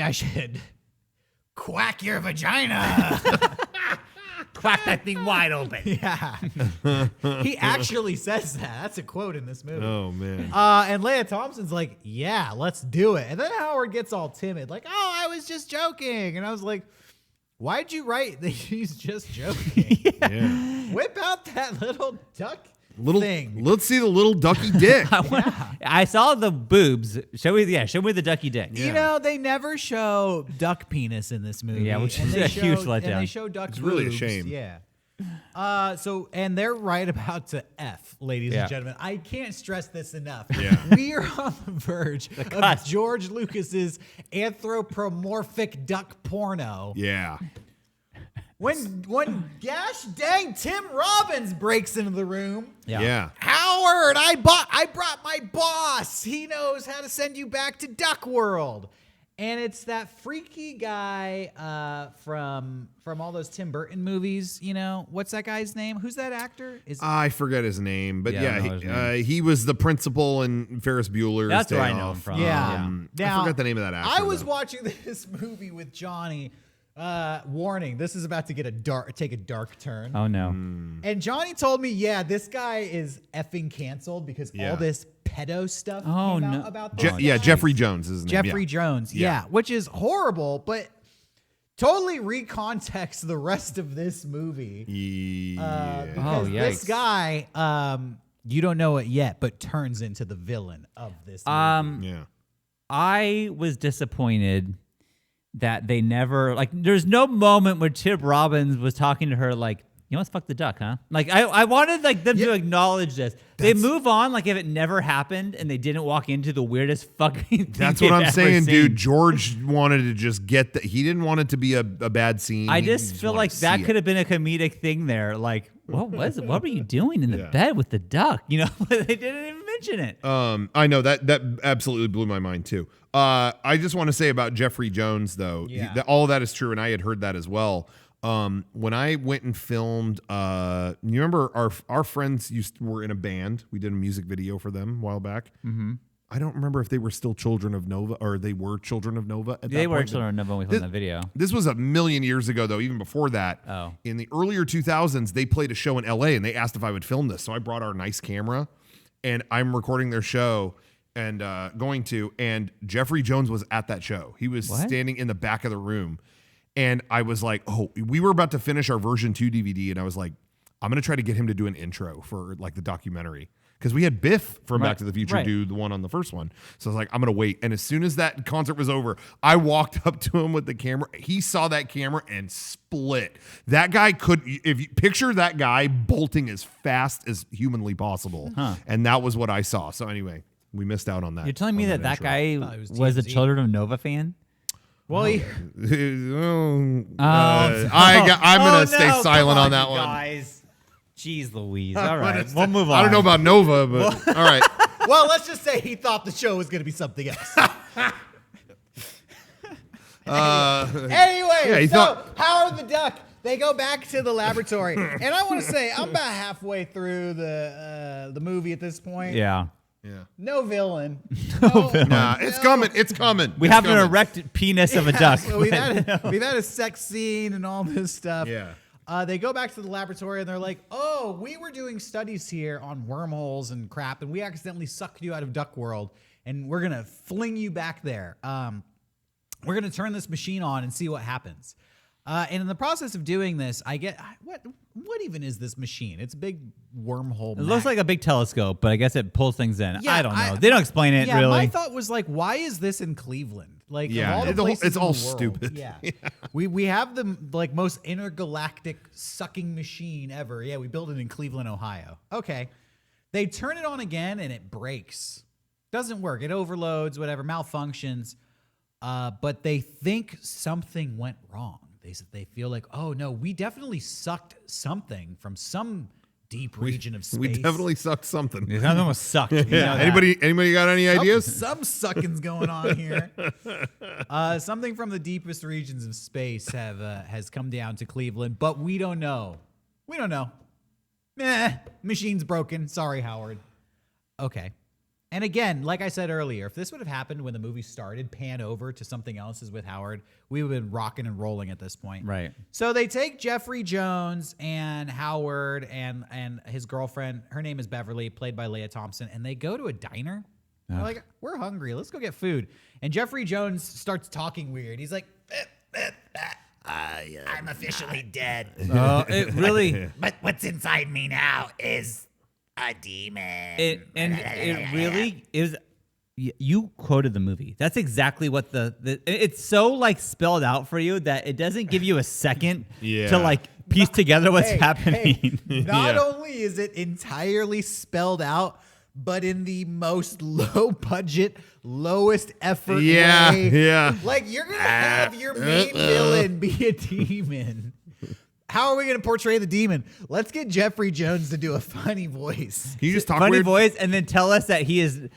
I should quack your vagina. Quack that thing wide open. Yeah. He actually says that. That's a quote in this movie. Oh man. And Leah Thompson's like, yeah, let's do it. And then Howard gets all timid, like, oh, I was just joking. And I was like, why'd you write that he's just joking? Yeah. Whip out that little duck thing. Let's see the little ducky dick. I saw the boobs. Show me the ducky dick. You know, they never show duck penis in this movie. Yeah, which and is they a show- huge And letdown. they show duck It's really a boobs. shame. Yeah. And they're right about to F, ladies Yeah. and gentlemen. I can't stress this enough. Yeah. We are on the verge of George Lucas's anthropomorphic duck porno. Yeah. When gosh dang Tim Robbins breaks into the room. Yeah. Howard, I brought my boss. He knows how to send you back to Duck World. And it's that freaky guy from all those Tim Burton movies. You know, what's that guy's name? Who's that actor? I forget his name, but Yeah, I don't know his name. he was the principal in Ferris Bueller's That's Day where I know him Off. from. Yeah. I forgot the name of that actor. I was though. watching this movie with Johnny. Warning, this is about to take a dark turn. Oh no. And Johnny told me, yeah, this guy is effing canceled because Yeah. all this pedo stuff Oh, came no. out about this Yeah, guy. Jeffrey Jones is his name. Jeffrey Yeah. Jones, Yeah. which is horrible, but totally recontext the rest of this movie. Yeah. Because Oh, this yikes. guy, you don't know it yet, but turns into the villain of this movie. Yeah. I was disappointed that they never there's no moment where Tim Robbins was talking to her like, you want to fuck the duck, huh? Like I wanted them to acknowledge this. They move on like if it never happened and they didn't walk into the weirdest fucking thing That's they've what I'm ever saying, seen. dude. George wanted to just get that. He didn't want it to be a bad scene. I He just feel wanted like to that see could it. have been a comedic thing there. Like, what were you doing in the Yeah. bed with the duck? You know, they didn't even mention it. I know that absolutely blew my mind too. I just want to say about Jeffrey Jones though, Yeah. all that is true, and I had heard that as well. When I went and filmed, you remember our friends were in a band. We did a music video for them a while back. Mm-hmm. I don't remember if they were still Children of Nova or they were Children of Nova. At They that were point. children of when we filmed that video. This was a million years ago, though, even before that. Oh. In the earlier 2000s, they played a show in LA and they asked if I would film this. So I brought our nice camera and I'm recording their show and and Jeffrey Jones was at that show. He was standing in the back of the room. And I was like, oh, we were about to finish our version 2 DVD. And I was like, I'm going to try to get him to do an intro for like the documentary. Because we had Biff from Back to the Future do the one on the first one. So I was like, I'm going to wait. And as soon as that concert was over, I walked up to him with the camera. He saw that camera and split. That guy if you picture that guy bolting as fast as humanly possible. And that was what I saw. So anyway, we missed out on that. You're telling me that intro. guy it was was a TMZ. Children of Nova fan? Well, I'm Oh, going to stay silent on that one. Guys. Jeez Louise. All right. We'll move on. I don't know about Nova, but all right. well, let's just say he thought the show was going to be something else. Anyway, Yeah, he so thought- Howard the Duck, they go back to the laboratory, and I want to say I'm about halfway through the movie at this point. Yeah. Yeah. No villain. Nah, it's coming. It's coming. We It's have coming. an erect penis of a duck. So we've had a sex scene and all this stuff. Yeah. They go back to the laboratory and they're like, oh, we were doing studies here on wormholes and crap, and we accidentally sucked you out of Duck World, and we're going to fling you back there. We're going to turn this machine on and see what happens. And in the process of doing this, I get, what even is this machine? It's a big wormhole. It looks like a big telescope, but I guess it pulls things in. Yeah, I don't know. They don't explain it yeah, really. my thought was like, why is this in Cleveland? Like Yeah, of all the places it's in all the world, stupid. Yeah, we have the like most intergalactic sucking machine ever. Yeah, we built it in Cleveland, Ohio. Okay, they turn it on again and it breaks. Doesn't work. It overloads, whatever, malfunctions. But they think something went wrong. They feel like, oh no, we definitely sucked something from some deep region of space. We definitely sucked something. That almost sucked. You know that. Anybody got any ideas? Some sucking's going on here. Something from the deepest regions of space has come down to Cleveland, but we don't know. We don't know. Machine's broken. Sorry, Howard. Okay. And again, like I said earlier, if this would have happened when the movie started, pan over to something else is with Howard, we would have been rocking and rolling at this point. Right. So they take Jeffrey Jones and Howard and his girlfriend, her name is Beverly, played by Leah Thompson, and they go to a diner. They're like, we're hungry. Let's go get food. And Jeffrey Jones starts talking weird. He's like, I'm officially dead. It really, But what's inside me now is a demon. it really is. You quoted the movie. That's exactly what it's so like spelled out for you that it doesn't give you a second to like piece together what's happening. Not only is it entirely spelled out, but in the most low budget, lowest effort way. Yeah. Like you're gonna have your main villain be a demon. How are we going to portray the demon? Let's get Jeffrey Jones to do a funny voice. Can you just talk Funny weird? voice, and then tell us that he is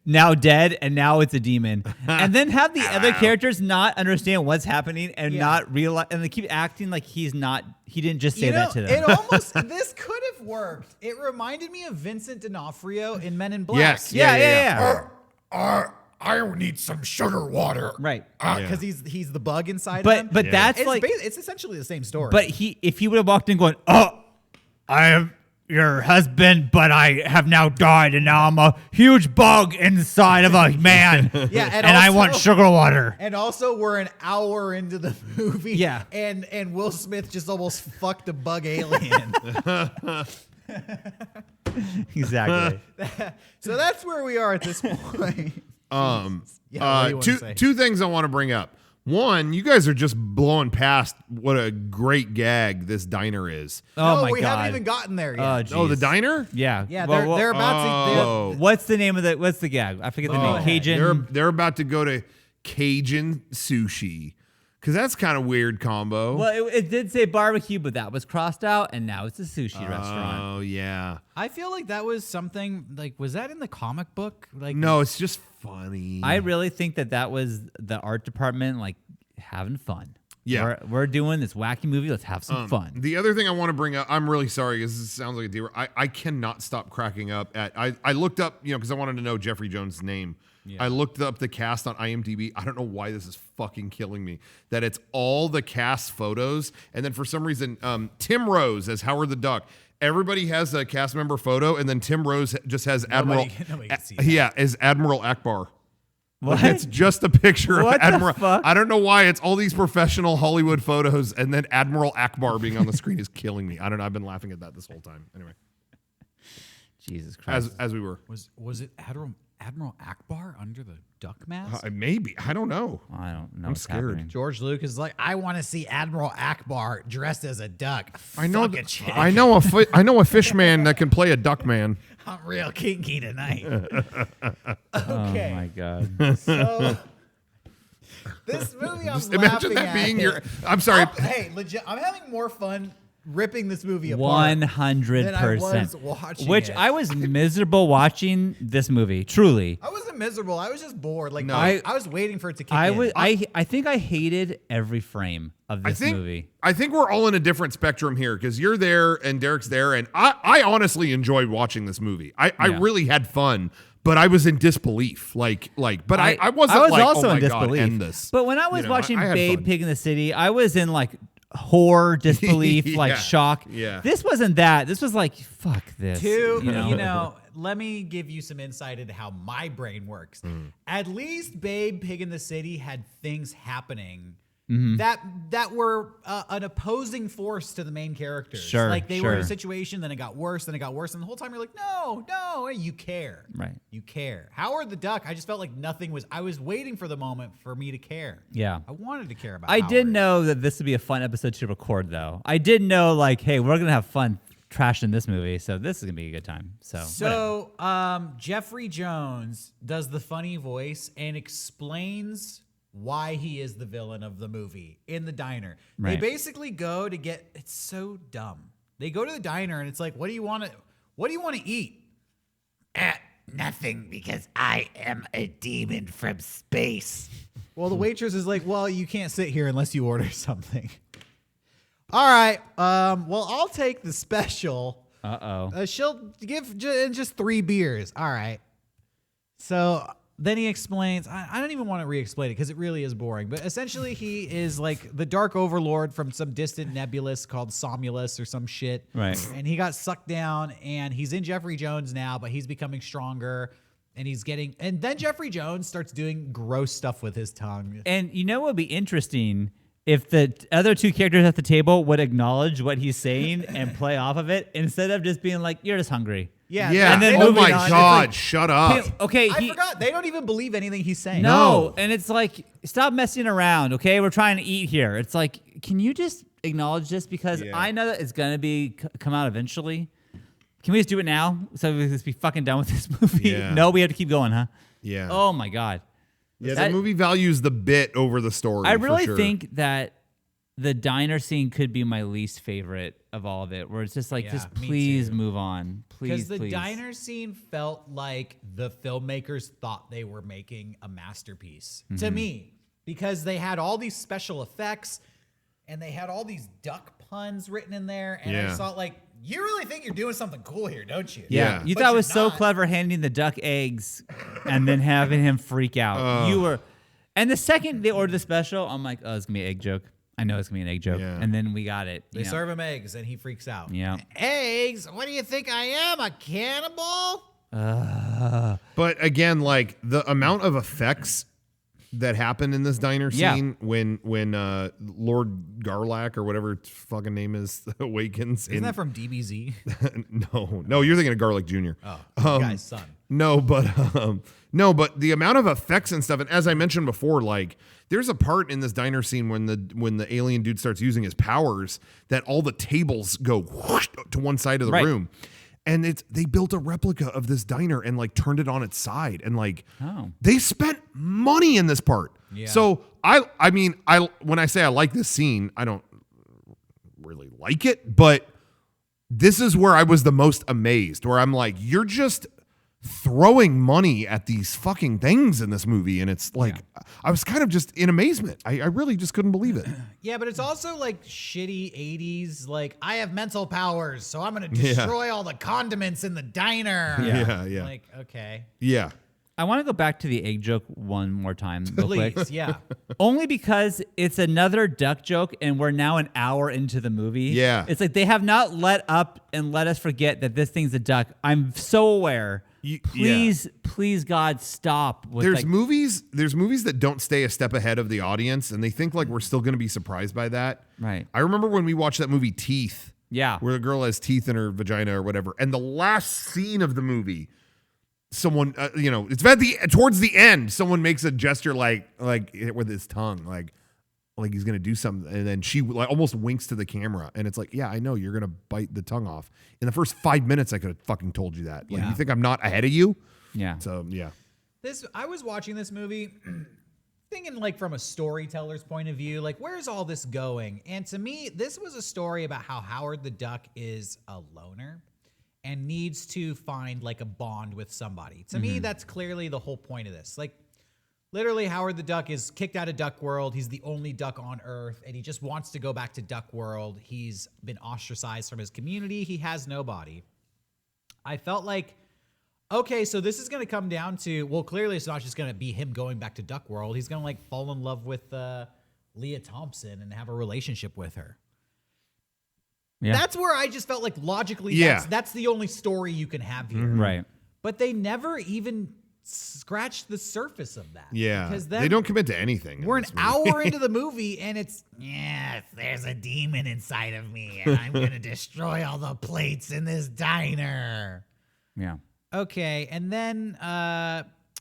now dead and now it's a demon, and then have the other characters not understand what's happening and not realize, and they keep acting like he didn't just say that to them. It almost this could have worked. It reminded me of Vincent D'Onofrio in Men in Black. Yes. Yeah. I need some sugar water. Right. Because he's the bug inside But him. that's it's like, it's essentially the same story. but if he would have walked in going, oh, I am your husband, but I have now died, and now I'm a huge bug inside of a man. Yeah, and I also- want sugar water. And also, we're an hour into the movie. Yeah. And Will Smith just almost fucked a bug alien. Exactly. So that's where we are at this point. Yeah, what do you wanna say? Two things I want to bring up. One, you guys are just blowing past what a great gag this diner is. Oh no, my we god. haven't even gotten there yet. Oh, the jeez. diner? Yeah. Yeah, Well, they're about to. Oh, what's the name of the? What's the gag? I forget the name. ahead. Cajun. they're about to go to Cajun sushi because that's kind of weird combo. Well, it did say barbecue, but that was crossed out, and now it's a sushi restaurant. Oh yeah. I feel like that was something like was that in the comic book? Like No, it's just funny. I really think that was the art department like having fun. Yeah. We're doing this wacky movie. Let's have some fun. The other thing I want to bring up, I'm really sorry because this sounds like a deal. I cannot stop cracking up at. I looked up, because I wanted to know Jeffrey Jones' name. Yeah. I looked up the cast on IMDb. I don't know why this is fucking killing me. That it's all the cast photos, and then for some reason, Tim Rose as Howard the Duck. Everybody has a cast member photo, and then Tim Rose just has Admiral. Nobody can see that. Yeah, is Admiral Akbar. What? Like, it's just a picture of What the Admiral. fuck? I don't know why it's all these professional Hollywood photos, and then Admiral Akbar being on the screen is killing me. I don't know. I've been laughing at that this whole time. Anyway, Jesus Christ. as we were, was it Admiral Akbar under the duck mask? maybe I don't know. I don't know. I'm what's scared. happening. George Lucas is like, I want to see Admiral Akbar dressed as a duck. I know. Fuck a chick. I know a fish man that can play a duck man. I'm real kinky tonight. Oh Okay. my god. So this movie, I'm Imagine laughing that at being it. your. I'm sorry. Hey, legit, I'm having more fun ripping this movie apart. 100%. than I was watching Which it. I was miserable watching this movie. Truly. I wasn't miserable. I was just bored. Like No. I was waiting for it to kick I in. was. I think I hated every frame of this movie. I think we're all in a different spectrum here because you're there and Derek's there, and I honestly enjoyed watching this movie. I really had fun, but I was in disbelief. But I wasn't. I was like, also oh my in disbelief. God, end this. But when I was watching I had Babe fun. Pig in the City, I was in like horror, disbelief, Yeah. like shock. Yeah. This wasn't that. This was like, fuck this. Let me give you some insight into how my brain works. At least Babe Pig in the City had things happening that were an opposing force to the main characters. Sure, like they were in a sure. situation, then it got worse, and the whole time you're like, no, you care. Right. You care. Howard the Duck, I just felt like I was waiting for the moment for me to care. Yeah. I wanted to care about I Howard. did know that this would be a fun episode to record, though. I did know, like, hey, we're going to have fun trashing this movie, so this is going to be a good time. So Jeffrey Jones does the funny voice and explains why he is the villain of the movie in the diner. They Right. basically go to get, it's so dumb. They go to the diner and it's like, what do you want to eat? Nothing, because I am a demon from space. Well, the waitress is like, well, you can't sit here unless you order something. All right. Well, I'll take the special. Uh-oh. She'll give just 3 beers. All right. So then he explains, I don't even want to re-explain it because it really is boring, but essentially he is like the dark overlord from some distant nebulous called Somulus or some shit. Right. And he got sucked down and he's in Jeffrey Jones now, but he's becoming stronger and and then Jeffrey Jones starts doing gross stuff with his tongue. And you know what would be interesting? If the other 2 characters at the table would acknowledge what he's saying and play off of it instead of just being like, you're just hungry. Yeah. Yeah. And then Oh moving my on, it's God! like, Shut up. Okay, I forgot. They don't even believe anything he's saying. No, and it's like, stop messing around, okay? We're trying to eat here. It's like, can you just acknowledge this? Because Yeah. I know that it's going to come out eventually. Can we just do it now so we can just be fucking done with this movie? Yeah. No, we have to keep going, huh? Yeah. Oh, my God. Yeah, That- the movie values the bit over the story. I for really sure. think that the diner scene could be my least favorite of all of it, where it's just like, Yeah, just me please too. move on. Please, Because the please. diner scene felt like the filmmakers thought they were making a masterpiece to me, because they had all these special effects and they had all these duck puns written in there. And I Yeah. just thought, like, you really think you're doing something cool here, don't you? Yeah, Yeah. you But thought it you're was so not. clever handing the duck eggs and then having him freak out. You were, and the second they ordered the special, I'm like, oh, it's gonna be an egg joke. I know it's gonna be an egg joke, Yeah. and then we got it. They you know. serve him eggs and he freaks out. Yeah. Eggs? What do you think I am, a cannibal? But again, like the amount of effects that happen in this diner Yeah. scene when Lord Garlack or whatever its fucking name is awakens. Isn't that from DBZ? No, you're thinking of Garlic Jr. Oh, the guy's son. No, but the amount of effects and stuff, and as I mentioned before, like there's a part in this diner scene when the alien dude starts using his powers that all the tables go whoosh to one side of the Right. room. And they built a replica of this diner and like turned it on its side. And like they spent money in this part. Yeah. So I mean, when I say I like this scene, I don't really like it, but this is where I was the most amazed, where I'm like, you're just throwing money at these fucking things in this movie. And it's like, I was kind of just in amazement. I really just couldn't believe it. Yeah, but it's also like shitty 80s, like, I have mental powers, so I'm going to destroy all the condiments in the diner. Yeah. Like, okay. Yeah. I want to go back to the egg joke one more time, real quick. Please, yeah. Only because it's another duck joke, and we're now an hour into the movie. Yeah. It's like they have not let up and let us forget that this thing's a duck. I'm so aware. Please, God, stop. With There's like, movies that don't stay a step ahead of the audience, and they think like we're still going to be surprised by that. Right. I remember when we watched that movie Teeth. Yeah. Where the girl has teeth in her vagina or whatever, and the last scene of the movie, someone it's towards the end, someone makes a gesture like with his tongue, like he's gonna do something, and then she like almost winks to the camera, and it's like, yeah, I know you're gonna bite the tongue off. In the first 5 minutes, I could have fucking told you that. Like, Yeah. you think I'm not ahead of you? Yeah. So yeah. I was watching this movie thinking like from a storyteller's point of view, like where's all this going? And to me, this was a story about how Howard the Duck is a loner and needs to find like a bond with somebody. To me, that's clearly the whole point of this. Like literally Howard the Duck is kicked out of Duck World. He's the only duck on Earth and he just wants to go back to Duck World. He's been ostracized from his community. He has nobody. I felt like, okay, so this is going to come down to, well, clearly it's not just going to be him going back to Duck World. He's going to like fall in love with Leah Thompson and have a relationship with her. Yeah. That's where I just felt like logically, Yeah. that's the only story you can have here. Right. But they never even scratch the surface of that. Yeah, because they don't commit to anything. in We're an this movie. hour into the movie, and it's Yes, there's a demon inside of me, and I'm gonna destroy all the plates in this diner. Yeah. okay. And then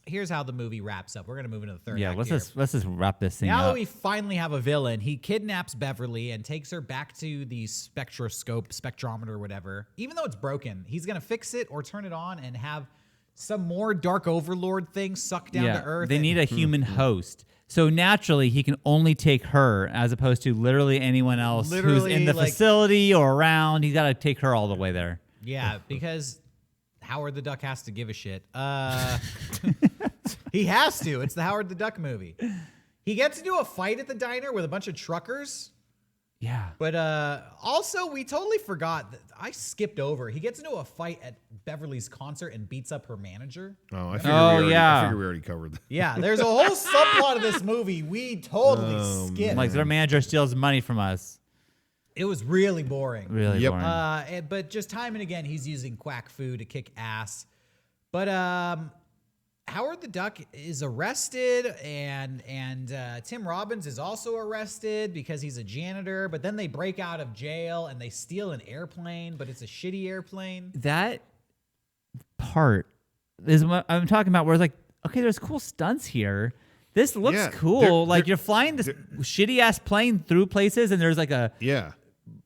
here's how the movie wraps up. We're gonna move into the third. Yeah. act Let's here. just wrap this thing Now that up. we finally have a villain, he kidnaps Beverly and takes her back to the spectrometer, or whatever. Even though it's broken, he's gonna fix it or turn it on and have some more Dark Overlord thing suck down to Earth. They and- need a human host. So naturally, he can only take her as opposed to literally anyone else who's Literally, in the like- facility or around. He's got to take her all the way there. Yeah, because Howard the Duck has to give a shit. He has to. It's the Howard the Duck movie. He gets into a fight at the diner with a bunch of truckers. Yeah. But also, we totally forgot that I skipped over. He gets into a fight at Beverly's concert and beats up her manager. Oh, I figured, yeah. we already covered that. Yeah, there's a whole subplot of this movie we totally skipped. Like their manager steals money from us. It was really boring. Really Yep. boring. But just time and again, he's using quack fu to kick ass. But Howard the Duck is arrested, and Tim Robbins is also arrested because he's a janitor. But then they break out of jail and they steal an airplane, but it's a shitty airplane. That part is what I'm talking about, where it's like, okay, there's cool stunts here. This looks Yeah, cool. they're- You're flying this shitty ass plane through places, and there's like a Yeah.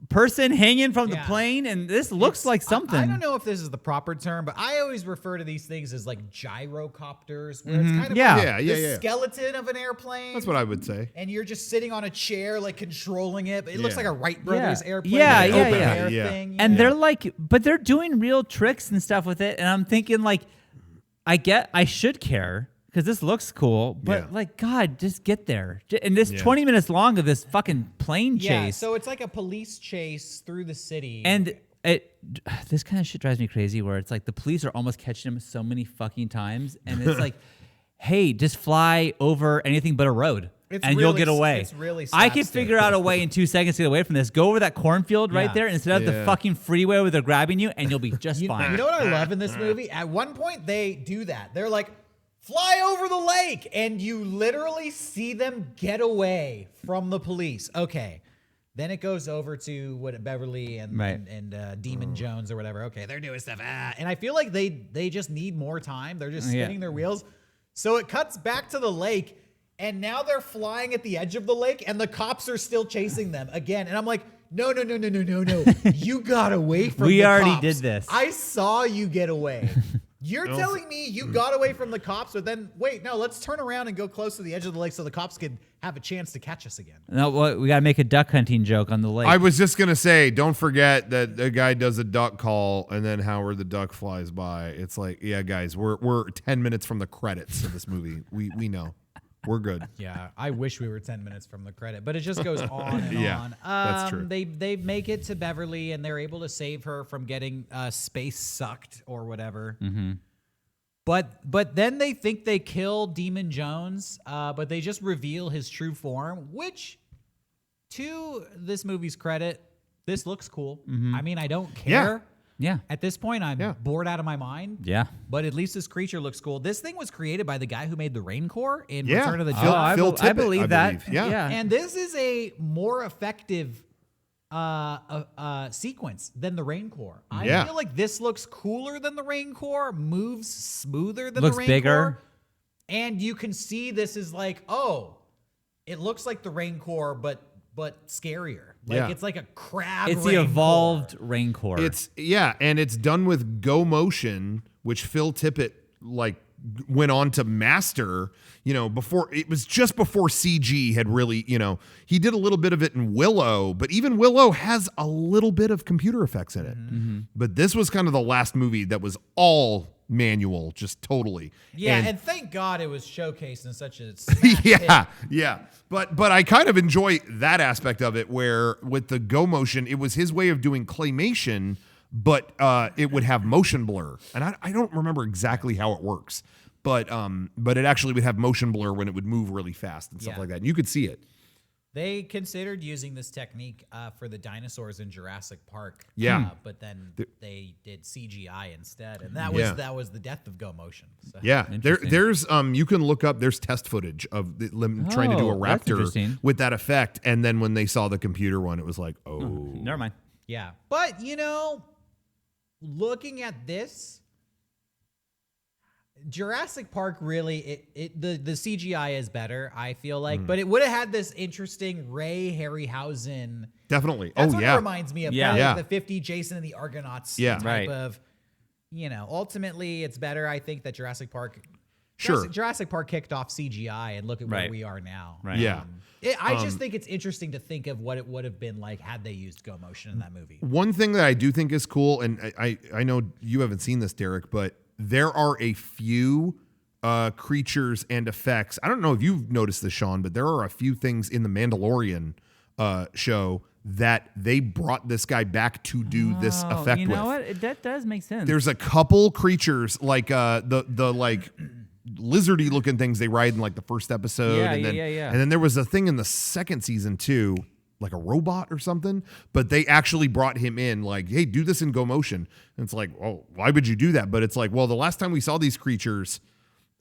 person hanging from the Yeah. plane, and this looks like something. I don't know if this is the proper term, but I always refer to these things as like gyrocopters, where it's kind of Yeah. like Yeah, the yeah, yeah. skeleton of an airplane. That's what I would say. And you're just sitting on a chair, like controlling it. But it looks Yeah. like a Wright Brothers Yeah. airplane. Yeah, with an yeah, open yeah. air Yeah. thing. And yeah. they're like, but they're doing real tricks and stuff with it. And I'm thinking, like, I should care because this looks cool. But, Yeah. like, God, just get there. And this Yeah. 20 minutes long of this fucking plane yeah. chase. So it's like a police chase through the city. And this kind of shit drives me crazy where it's like the police are almost catching him so many fucking times. And it's like, hey, just fly over anything but a road. It's and you'll really- get away. it's really I can slapstick. figure out a way in 2 seconds to get away from this. Go over that cornfield right Yeah. there instead of the Yeah. fucking freeway where they're grabbing you, and you'll be just you fine. know what I love in this movie? At one point, they do that. They're like, fly over the lake. And you literally see them get away from the police. Okay. Then it goes over to what Beverly and Right. and Demon Jones or whatever. Okay, they're doing stuff. And I feel like they just need more time. They're just Yeah. spinning their wheels. So it cuts back to the lake, and now they're flying at the edge of the lake, and the cops are still chasing them again. And I'm like, no. You got away from We the already cops. did this. I saw you get away. You're telling me you got away from the cops, but then wait, no, let's turn around and go close to the edge of the lake so the cops could have a chance to catch us again. No, we gotta make a duck hunting joke on the lake. I was just gonna say, don't forget that the guy does a duck call, and then Howard the Duck flies by. It's like, yeah, guys, we're 10 minutes from the credits of this movie. We know, we're good. Yeah, I wish we were 10 minutes from the credit, but it just goes on and Yeah, on. that's true. They make it to Beverly, and they're able to save her from getting space sucked or whatever. Mm-hmm. But then they think they kill Demon Jones, but they just reveal his true form, which, to this movie's credit, this looks cool. I mean, I don't care. yeah, At this point, I'm Yeah. bored out of my mind. yeah. But at least this creature looks cool. This thing was created by the guy who made the Rain Corps in Yeah. Return of the Phil- Jedi. I, Phil I Tippett, believe I that. believe. Yeah. And this is a more effective sequence than the Rain Corps. I Yeah. feel like this looks cooler than the Rain Corps, moves smoother than Looks the Rain bigger. Corps. And you can see this is like, oh, it looks like the Rain Corps, but scarier. Like Yeah. it's like a crab. It's the Rain evolved Corps. Rain Corps. And it's done with Go Motion, which Phil Tippett went on to master. Before it was just before CG had really, he did a little bit of it in Willow, but even Willow has a little bit of computer effects in it. Mm-hmm. But this was kind of the last movie that was all manual, just totally. Yeah, And- and thank God it was showcased in such a yeah. But I kind of enjoy that aspect of it, where with the Go Motion, it was his way of doing claymation, but it would have motion blur, and I don't remember exactly how it works, but it actually would have motion blur when it would move really fast and stuff Yeah. like that. And you could see it. They considered using this technique for the dinosaurs in Jurassic Park. Yeah. But then they did CGI instead, and that was the death of Go Motion. So. Yeah, Interesting. there's you can look up. There's test footage of them trying to do a Oh, that's raptor interesting. with that effect, and then when they saw the computer one, it was like, oh, Never mind. Yeah, but looking at this, Jurassic Park really the CGI is better, I feel like, but it would have had this interesting Ray Harryhausen. definitely. That's Oh what yeah, it reminds me of. Yeah. Kinda Yeah. like the 50 Jason and the Argonauts Yeah. type Right. of. Ultimately, it's better. I think that Jurassic Park. Sure. Jurassic Park kicked off CGI, and look at where Right. we are now. Right. Yeah. I just think it's interesting to think of what it would have been like had they used Go Motion in that movie. One thing that I do think is cool, and I know you haven't seen this, Derek, but there are a few creatures and effects. I don't know if you've noticed this, Sean, but there are a few things in the Mandalorian show that they brought this guy back to do this effect You know with. what? That does make sense. There's a couple creatures like the like lizardy looking things they ride in like the first episode. Yeah, and then, yeah. And then there was a thing in the second season too, like a robot or something. But they actually brought him in like, hey, do this in Go Motion. And it's like, oh, why would you do that? But it's like, well, the last time we saw these creatures,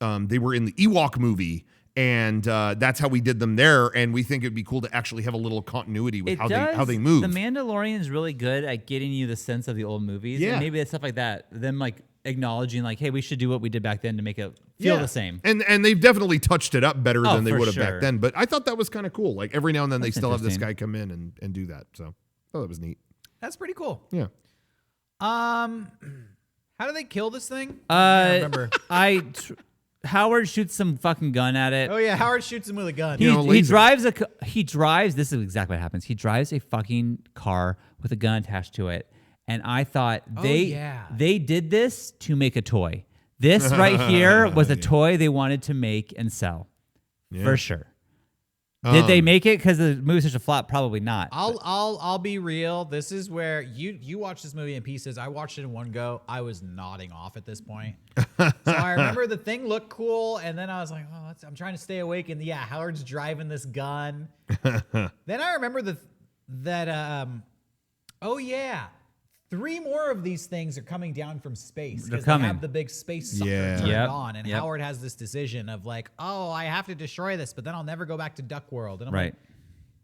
they were in the Ewok movie. And that's how we did them there. And we think it'd be cool to actually have a little continuity with how they move. The Mandalorian is really good at getting you the sense of the old movies. Yeah. And maybe it's stuff like that. Them like acknowledging like, hey, we should do what we did back then to make it feel the same. And they've definitely touched it up better than they for would have back sure. then. But I thought that was kind of cool. Like every now and then they That's still have this interesting. guy come in and do that. So I thought that was neat. That's pretty cool. Yeah. How do they kill this thing? I don't remember. Howard shoots some fucking gun at it. Oh yeah, Howard shoots him with a gun. He, laser. he drives. This is exactly what happens. He drives a fucking car with a gun attached to it, and I thought they did this to make a toy. This right here was a toy they wanted to make and sell, for sure. Did they make it because the movie's such a flop? Probably not. I'll be real. This is where you watched this movie in pieces. I watched it in one go. I was nodding off at this point. So I remember the thing looked cool, and then I was like, oh, I'm trying to stay awake. And yeah, Howard's driving this gun. Then I remember oh yeah, 3 more of these things are coming down from space They're because they coming. have the big space sucker turned Yep. on, and Yep. Howard has this decision of like, oh, I have to destroy this, but then I'll never go back to Duck World. And I'm Right. like,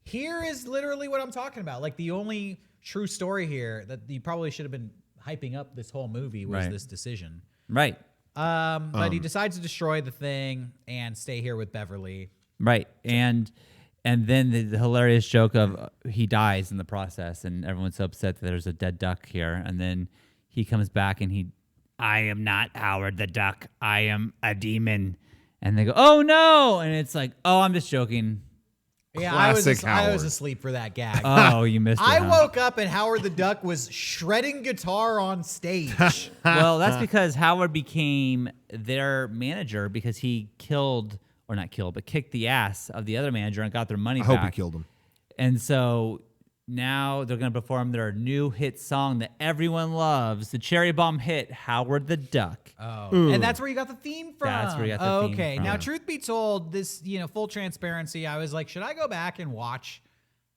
here is literally what I'm talking about. Like the only true story here that you probably should have been hyping up this whole movie was Right. this decision. Right. But he decides to destroy the thing and stay here with Beverly. Right. And then the hilarious joke of he dies in the process, and everyone's so upset that there's a dead duck here. And then he comes back and I am not Howard the Duck. I am a demon. And they go, oh no. And it's like, oh, I'm just joking. Yeah, I was Howard. asleep for that gag. Oh, you missed it. I huh? woke up and Howard the Duck was shredding guitar on stage. Well, that's because Howard became their manager because he kicked the ass of the other manager and got their money I back. hope he killed him. And so now they're going to perform their new hit song that everyone loves, the Cherry Bomb hit, Howard the Duck. And that's where you got the theme from. That's where you got the theme Okay. from. Now, truth be told, this, full transparency, I was like, should I go back and watch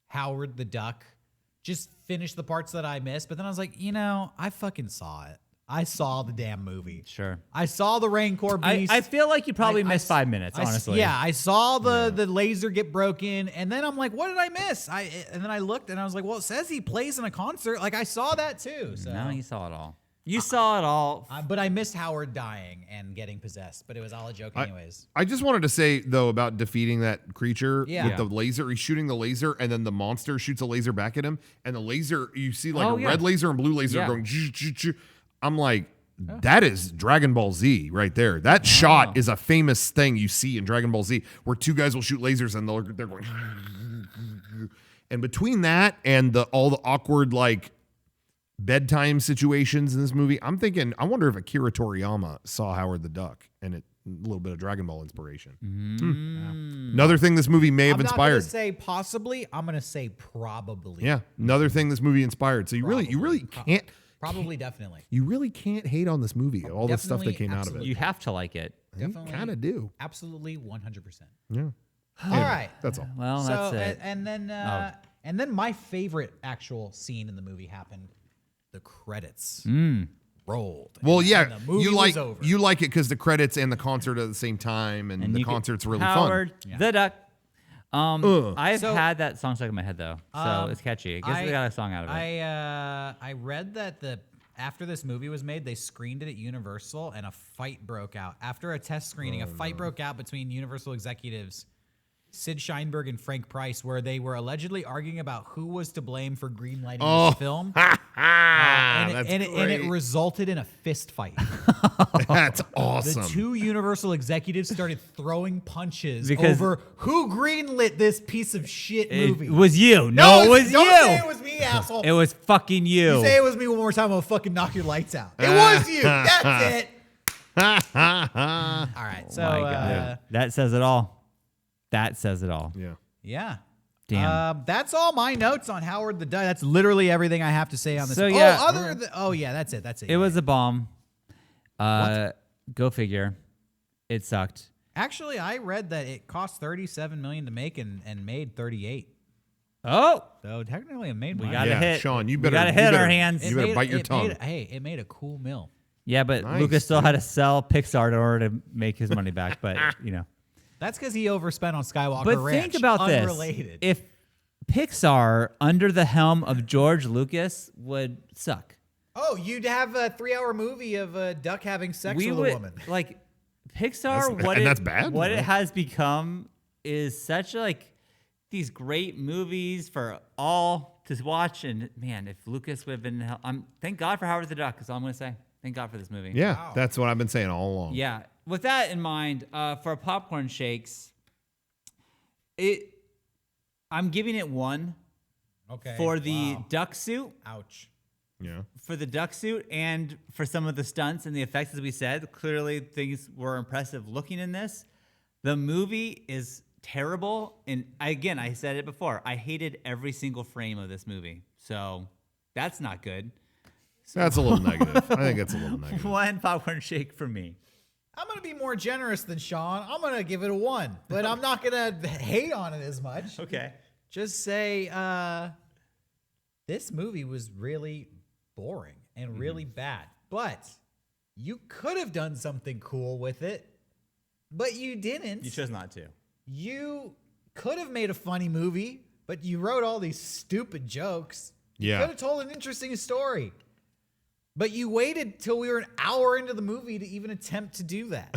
Howard the Duck? Just finish the parts that I missed. But then I was like, I fucking saw it. I saw the damn movie. Sure. I saw the Raincore Beast. I feel like you probably I- missed 5 minutes, honestly. I saw the laser get broken, and then I'm like, what did I miss? And then I looked, and I was like, well, it says he plays in a concert. Like, I saw that too. So. No, you saw it all. You saw it all. But I missed Howard dying and getting possessed, but it was all a joke anyways. I just wanted to say though about defeating that creature Yeah. with the laser. He's shooting the laser, and then the monster shoots a laser back at him, and the laser you see like Oh, a yeah. red laser and blue laser Yeah. going. I'm like, that is Dragon Ball Z right there. That shot is a famous thing you see in Dragon Ball Z, where 2 guys will shoot lasers and they're going. And between that and all the awkward like bedtime situations in this movie, I'm thinking, I wonder if Akira Toriyama saw Howard the Duck and a little bit of Dragon Ball inspiration. Another thing this movie may have I'm not going inspired. to say possibly. I'm going to say probably. Yeah, another thing this movie inspired. So you really can't. Probably, definitely. You really can't hate on this movie. All the stuff that Definitely, came out of it. absolutely. You have to like it. You Definitely. kind of do. Absolutely 100%. Yeah. All right. That's all. Well, So that's it. and then my favorite actual scene in the movie happened. The credits rolled. Well, and yeah, the movie you like was over. you like it because the credits and the concert are at the same time, and the you get concert's really Howard fun. the Duck. I've So- had that song stuck in my head though, so it's catchy. I guess we got a song out of it. I read that after this movie was made, they screened it at Universal, and a fight broke out. After a test screening, a fight broke out between Universal executives Sid Sheinberg and Frank Price, where they were allegedly arguing about who was to blame for greenlighting this film. That's and it great. resulted in a fist fight. That's The awesome. two Universal executives started throwing punches Because- over who greenlit this piece of shit It movie. was you. No, it was don't you. say it was me, asshole. It was fucking you. You say it was me one more time, I'll fucking knock your lights out. It was you. That's it. All right. So, My God. That says it all. That says it all. Yeah. yeah. Damn. That's all my notes on Howard the Duck. That's literally everything I have to say on this. So, yeah. That's it. That's it. It was a bomb. Go figure. It sucked. Actually, I read that it cost $37 million to make and made 38. Oh, So technically, it made we money. got a Yeah, hit. Sean, you We better- got a you hit better- our hands. You better bite your tongue. It made a cool mill. Yeah, but Nice, Lucas still had to sell Pixar in order to make his money back. But That's because he overspent on Skywalker But Ranch. think about Unrelated. this: if Pixar under the helm of George Lucas would suck, Oh, you'd have a 3-hour movie of a duck having sex we with would a woman. like Pixar. That's bad? What No. it has become is such these great movies for all to watch. And man, if Lucas would have been, thank God for Howard the Duck. Is all I'm gonna say. Thank God for this movie. Yeah, that's what I've been saying all along. Yeah. With that in mind, for popcorn shakes, I'm giving it 1 Okay. for the Wow. duck suit. Ouch. Yeah. For the duck suit and for some of the stunts and the effects, as we said, clearly things were impressive looking in this. The movie is terrible. And again, I said it before, I hated every single frame of this movie. So that's not good. That's a little negative. I think that's a little negative. 1 popcorn shake for me. I'm going to be more generous than Sean. I'm going to give it a 1, but I'm not going to hate on it as much. Okay. Just say this movie was really boring and really bad, but you could have done something cool with it, but you didn't. You chose not to. You could have made a funny movie, but you wrote all these stupid jokes. Yeah. You could have told an interesting story. But you waited till we were an hour into the movie to even attempt to do that.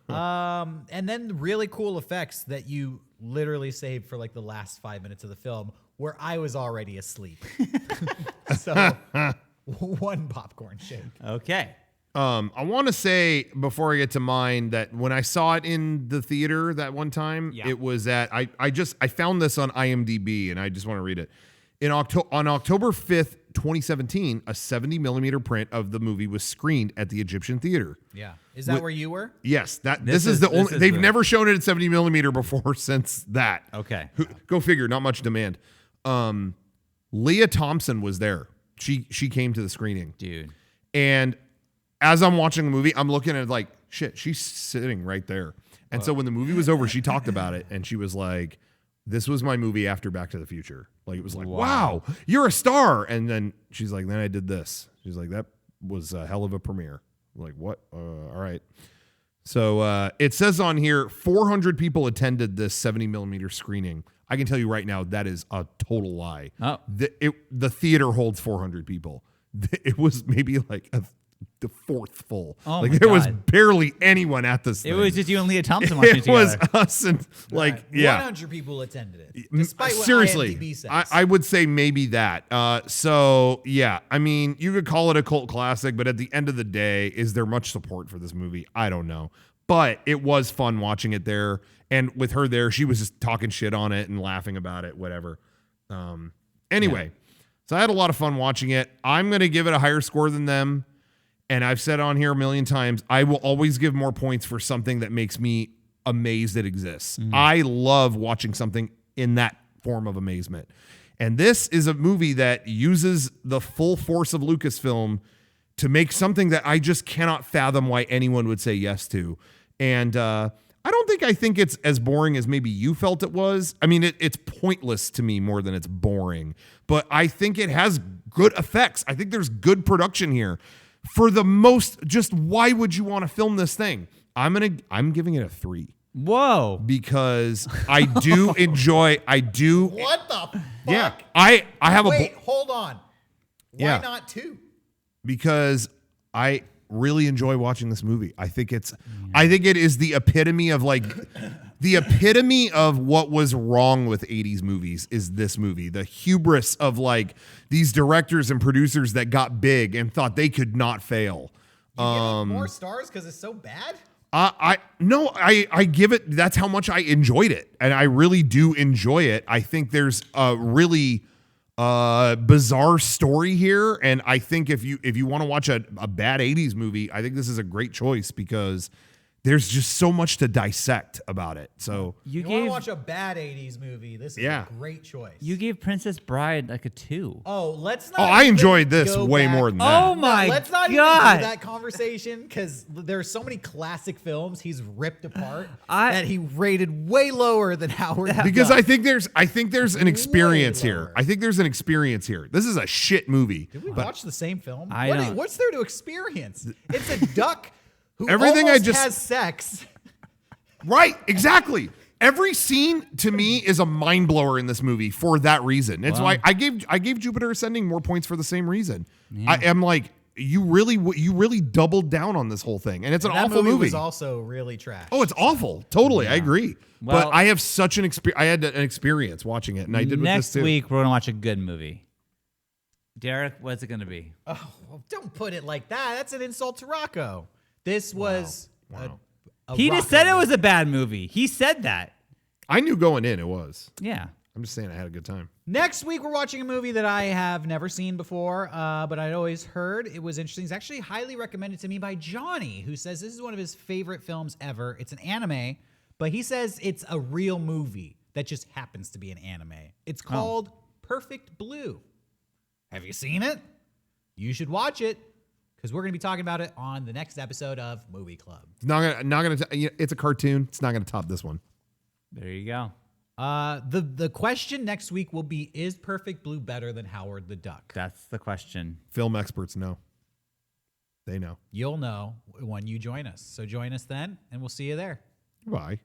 And then really cool effects that you literally saved for like the last 5 minutes of the film where I was already asleep. So 1 popcorn shake. Okay. I want to say before I get to mine that when I saw it in the theater that one time, Yeah. it was at I found this on IMDb and I just want to read it. On October 5th, 2017, a 70 millimeter print of the movie was screened at the Egyptian Theater. Yeah. Is that where you were? Yes, this This is is- the this only. is They've the- never shown it at 70 millimeter before since that. Okay. Go figure. Not much demand. Leah Thompson was there. She came to the screening. Dude. And as I'm watching the movie, I'm looking at it like, shit, she's sitting right there. And so when the movie was over, she talked about it and she was like, this was my movie after Back to the Future. Like, it was like, wow, you're a star. And then she's like, then I did this. She's like, that was a hell of a premiere. I'm like, what? All right. So it says on here, 400 people attended this 70 millimeter screening. I can tell you right now, that is a total lie. Oh. The theater holds 400 people. It was maybe like the fourth full. Oh like my there was God. barely anyone at this It thing. was just you and Leah Thompson watching It was together. us and like, Right. yeah. 100 people attended it. Despite what Seriously, IMDb says. I would say maybe that. So yeah, I mean, you could call it a cult classic, but at the end of the day, is there much support for this movie? I don't know. But it was fun watching it there, and with her there, she was just talking shit on it and laughing about it, whatever. Anyway, so I had a lot of fun watching it. I'm gonna give it a higher score than them, and I've said on here a million times, I will always give more points for something that makes me amazed it exists. I love watching something in that form of amazement. And this is a movie that uses the full force of Lucasfilm to make something that I just cannot fathom why anyone would say yes to. And I think it's as boring as maybe you felt it was. I mean, it's pointless to me more than it's boring, but I think it has good effects. I think there's good production here. For the most, just why would you want to film this thing? I'm giving it a 3 Whoa. because I do enjoy. What the fuck? Yeah, I have Wait, hold on. Why Yeah. not 2? because I really enjoy watching this movie. I think it is the epitome of what was wrong with 80s movies is this movie. The hubris of like these directors and producers that got big and thought they could not fail. You give it more stars because it's so bad? I give it, that's how much I enjoyed it. And I really do enjoy it. I think there's a really bizarre story here. And I think if you want to watch a bad 80s movie, I think this is a great choice because there's just so much to dissect about it. So You want to watch a bad 80s movie, this is a great choice. You gave Princess Bride like a 2. Oh, let's not. I even enjoyed this go way back. more than that. Oh my Let's not God. even do that conversation because there's so many classic films he's ripped apart I- that he rated way lower than Howard. Because Duck. I think there's an experience Way here. lower. I think there's an experience here. This is a shit movie. Did we watch the same film? I don't- What's there to experience? It's a duck who Everything I almost just- has sex. Right, exactly. Every scene to me is a mind blower in this movie for that reason. It's why I gave Jupiter Ascending more points for the same reason. I am like, you really doubled down on this whole thing, and it's an That awful movie. was also really trash. Oh, it's awful. Totally, I agree. Well- but I have such an experience. I had an experience watching it, and I did with this Next too. week, we're going to watch a good movie. Derek, what's it going to be? Oh, well, don't put it like that. That's an insult to Rocco. This was Wow. a He Rocco just said it was movie. a bad movie. He said that. I knew going in it was. Yeah. I'm just saying I had a good time. Next week, we're watching a movie that I have never seen before, but I'd always heard it was interesting. It's actually highly recommended to me by Johnny, who says this is one of his favorite films ever. It's an anime, but he says it's a real movie that just happens to be an anime. It's called Perfect Blue. Have you seen it? You should watch it because we're going to be talking about it on the next episode of Movie Club. It's not gonna. It's a cartoon. It's not gonna top this one. There you go. The question next week will be, is Perfect Blue better than Howard the Duck? That's the question. Film experts know. They know. You'll know when you join us. So join us then, and we'll see you there. Bye.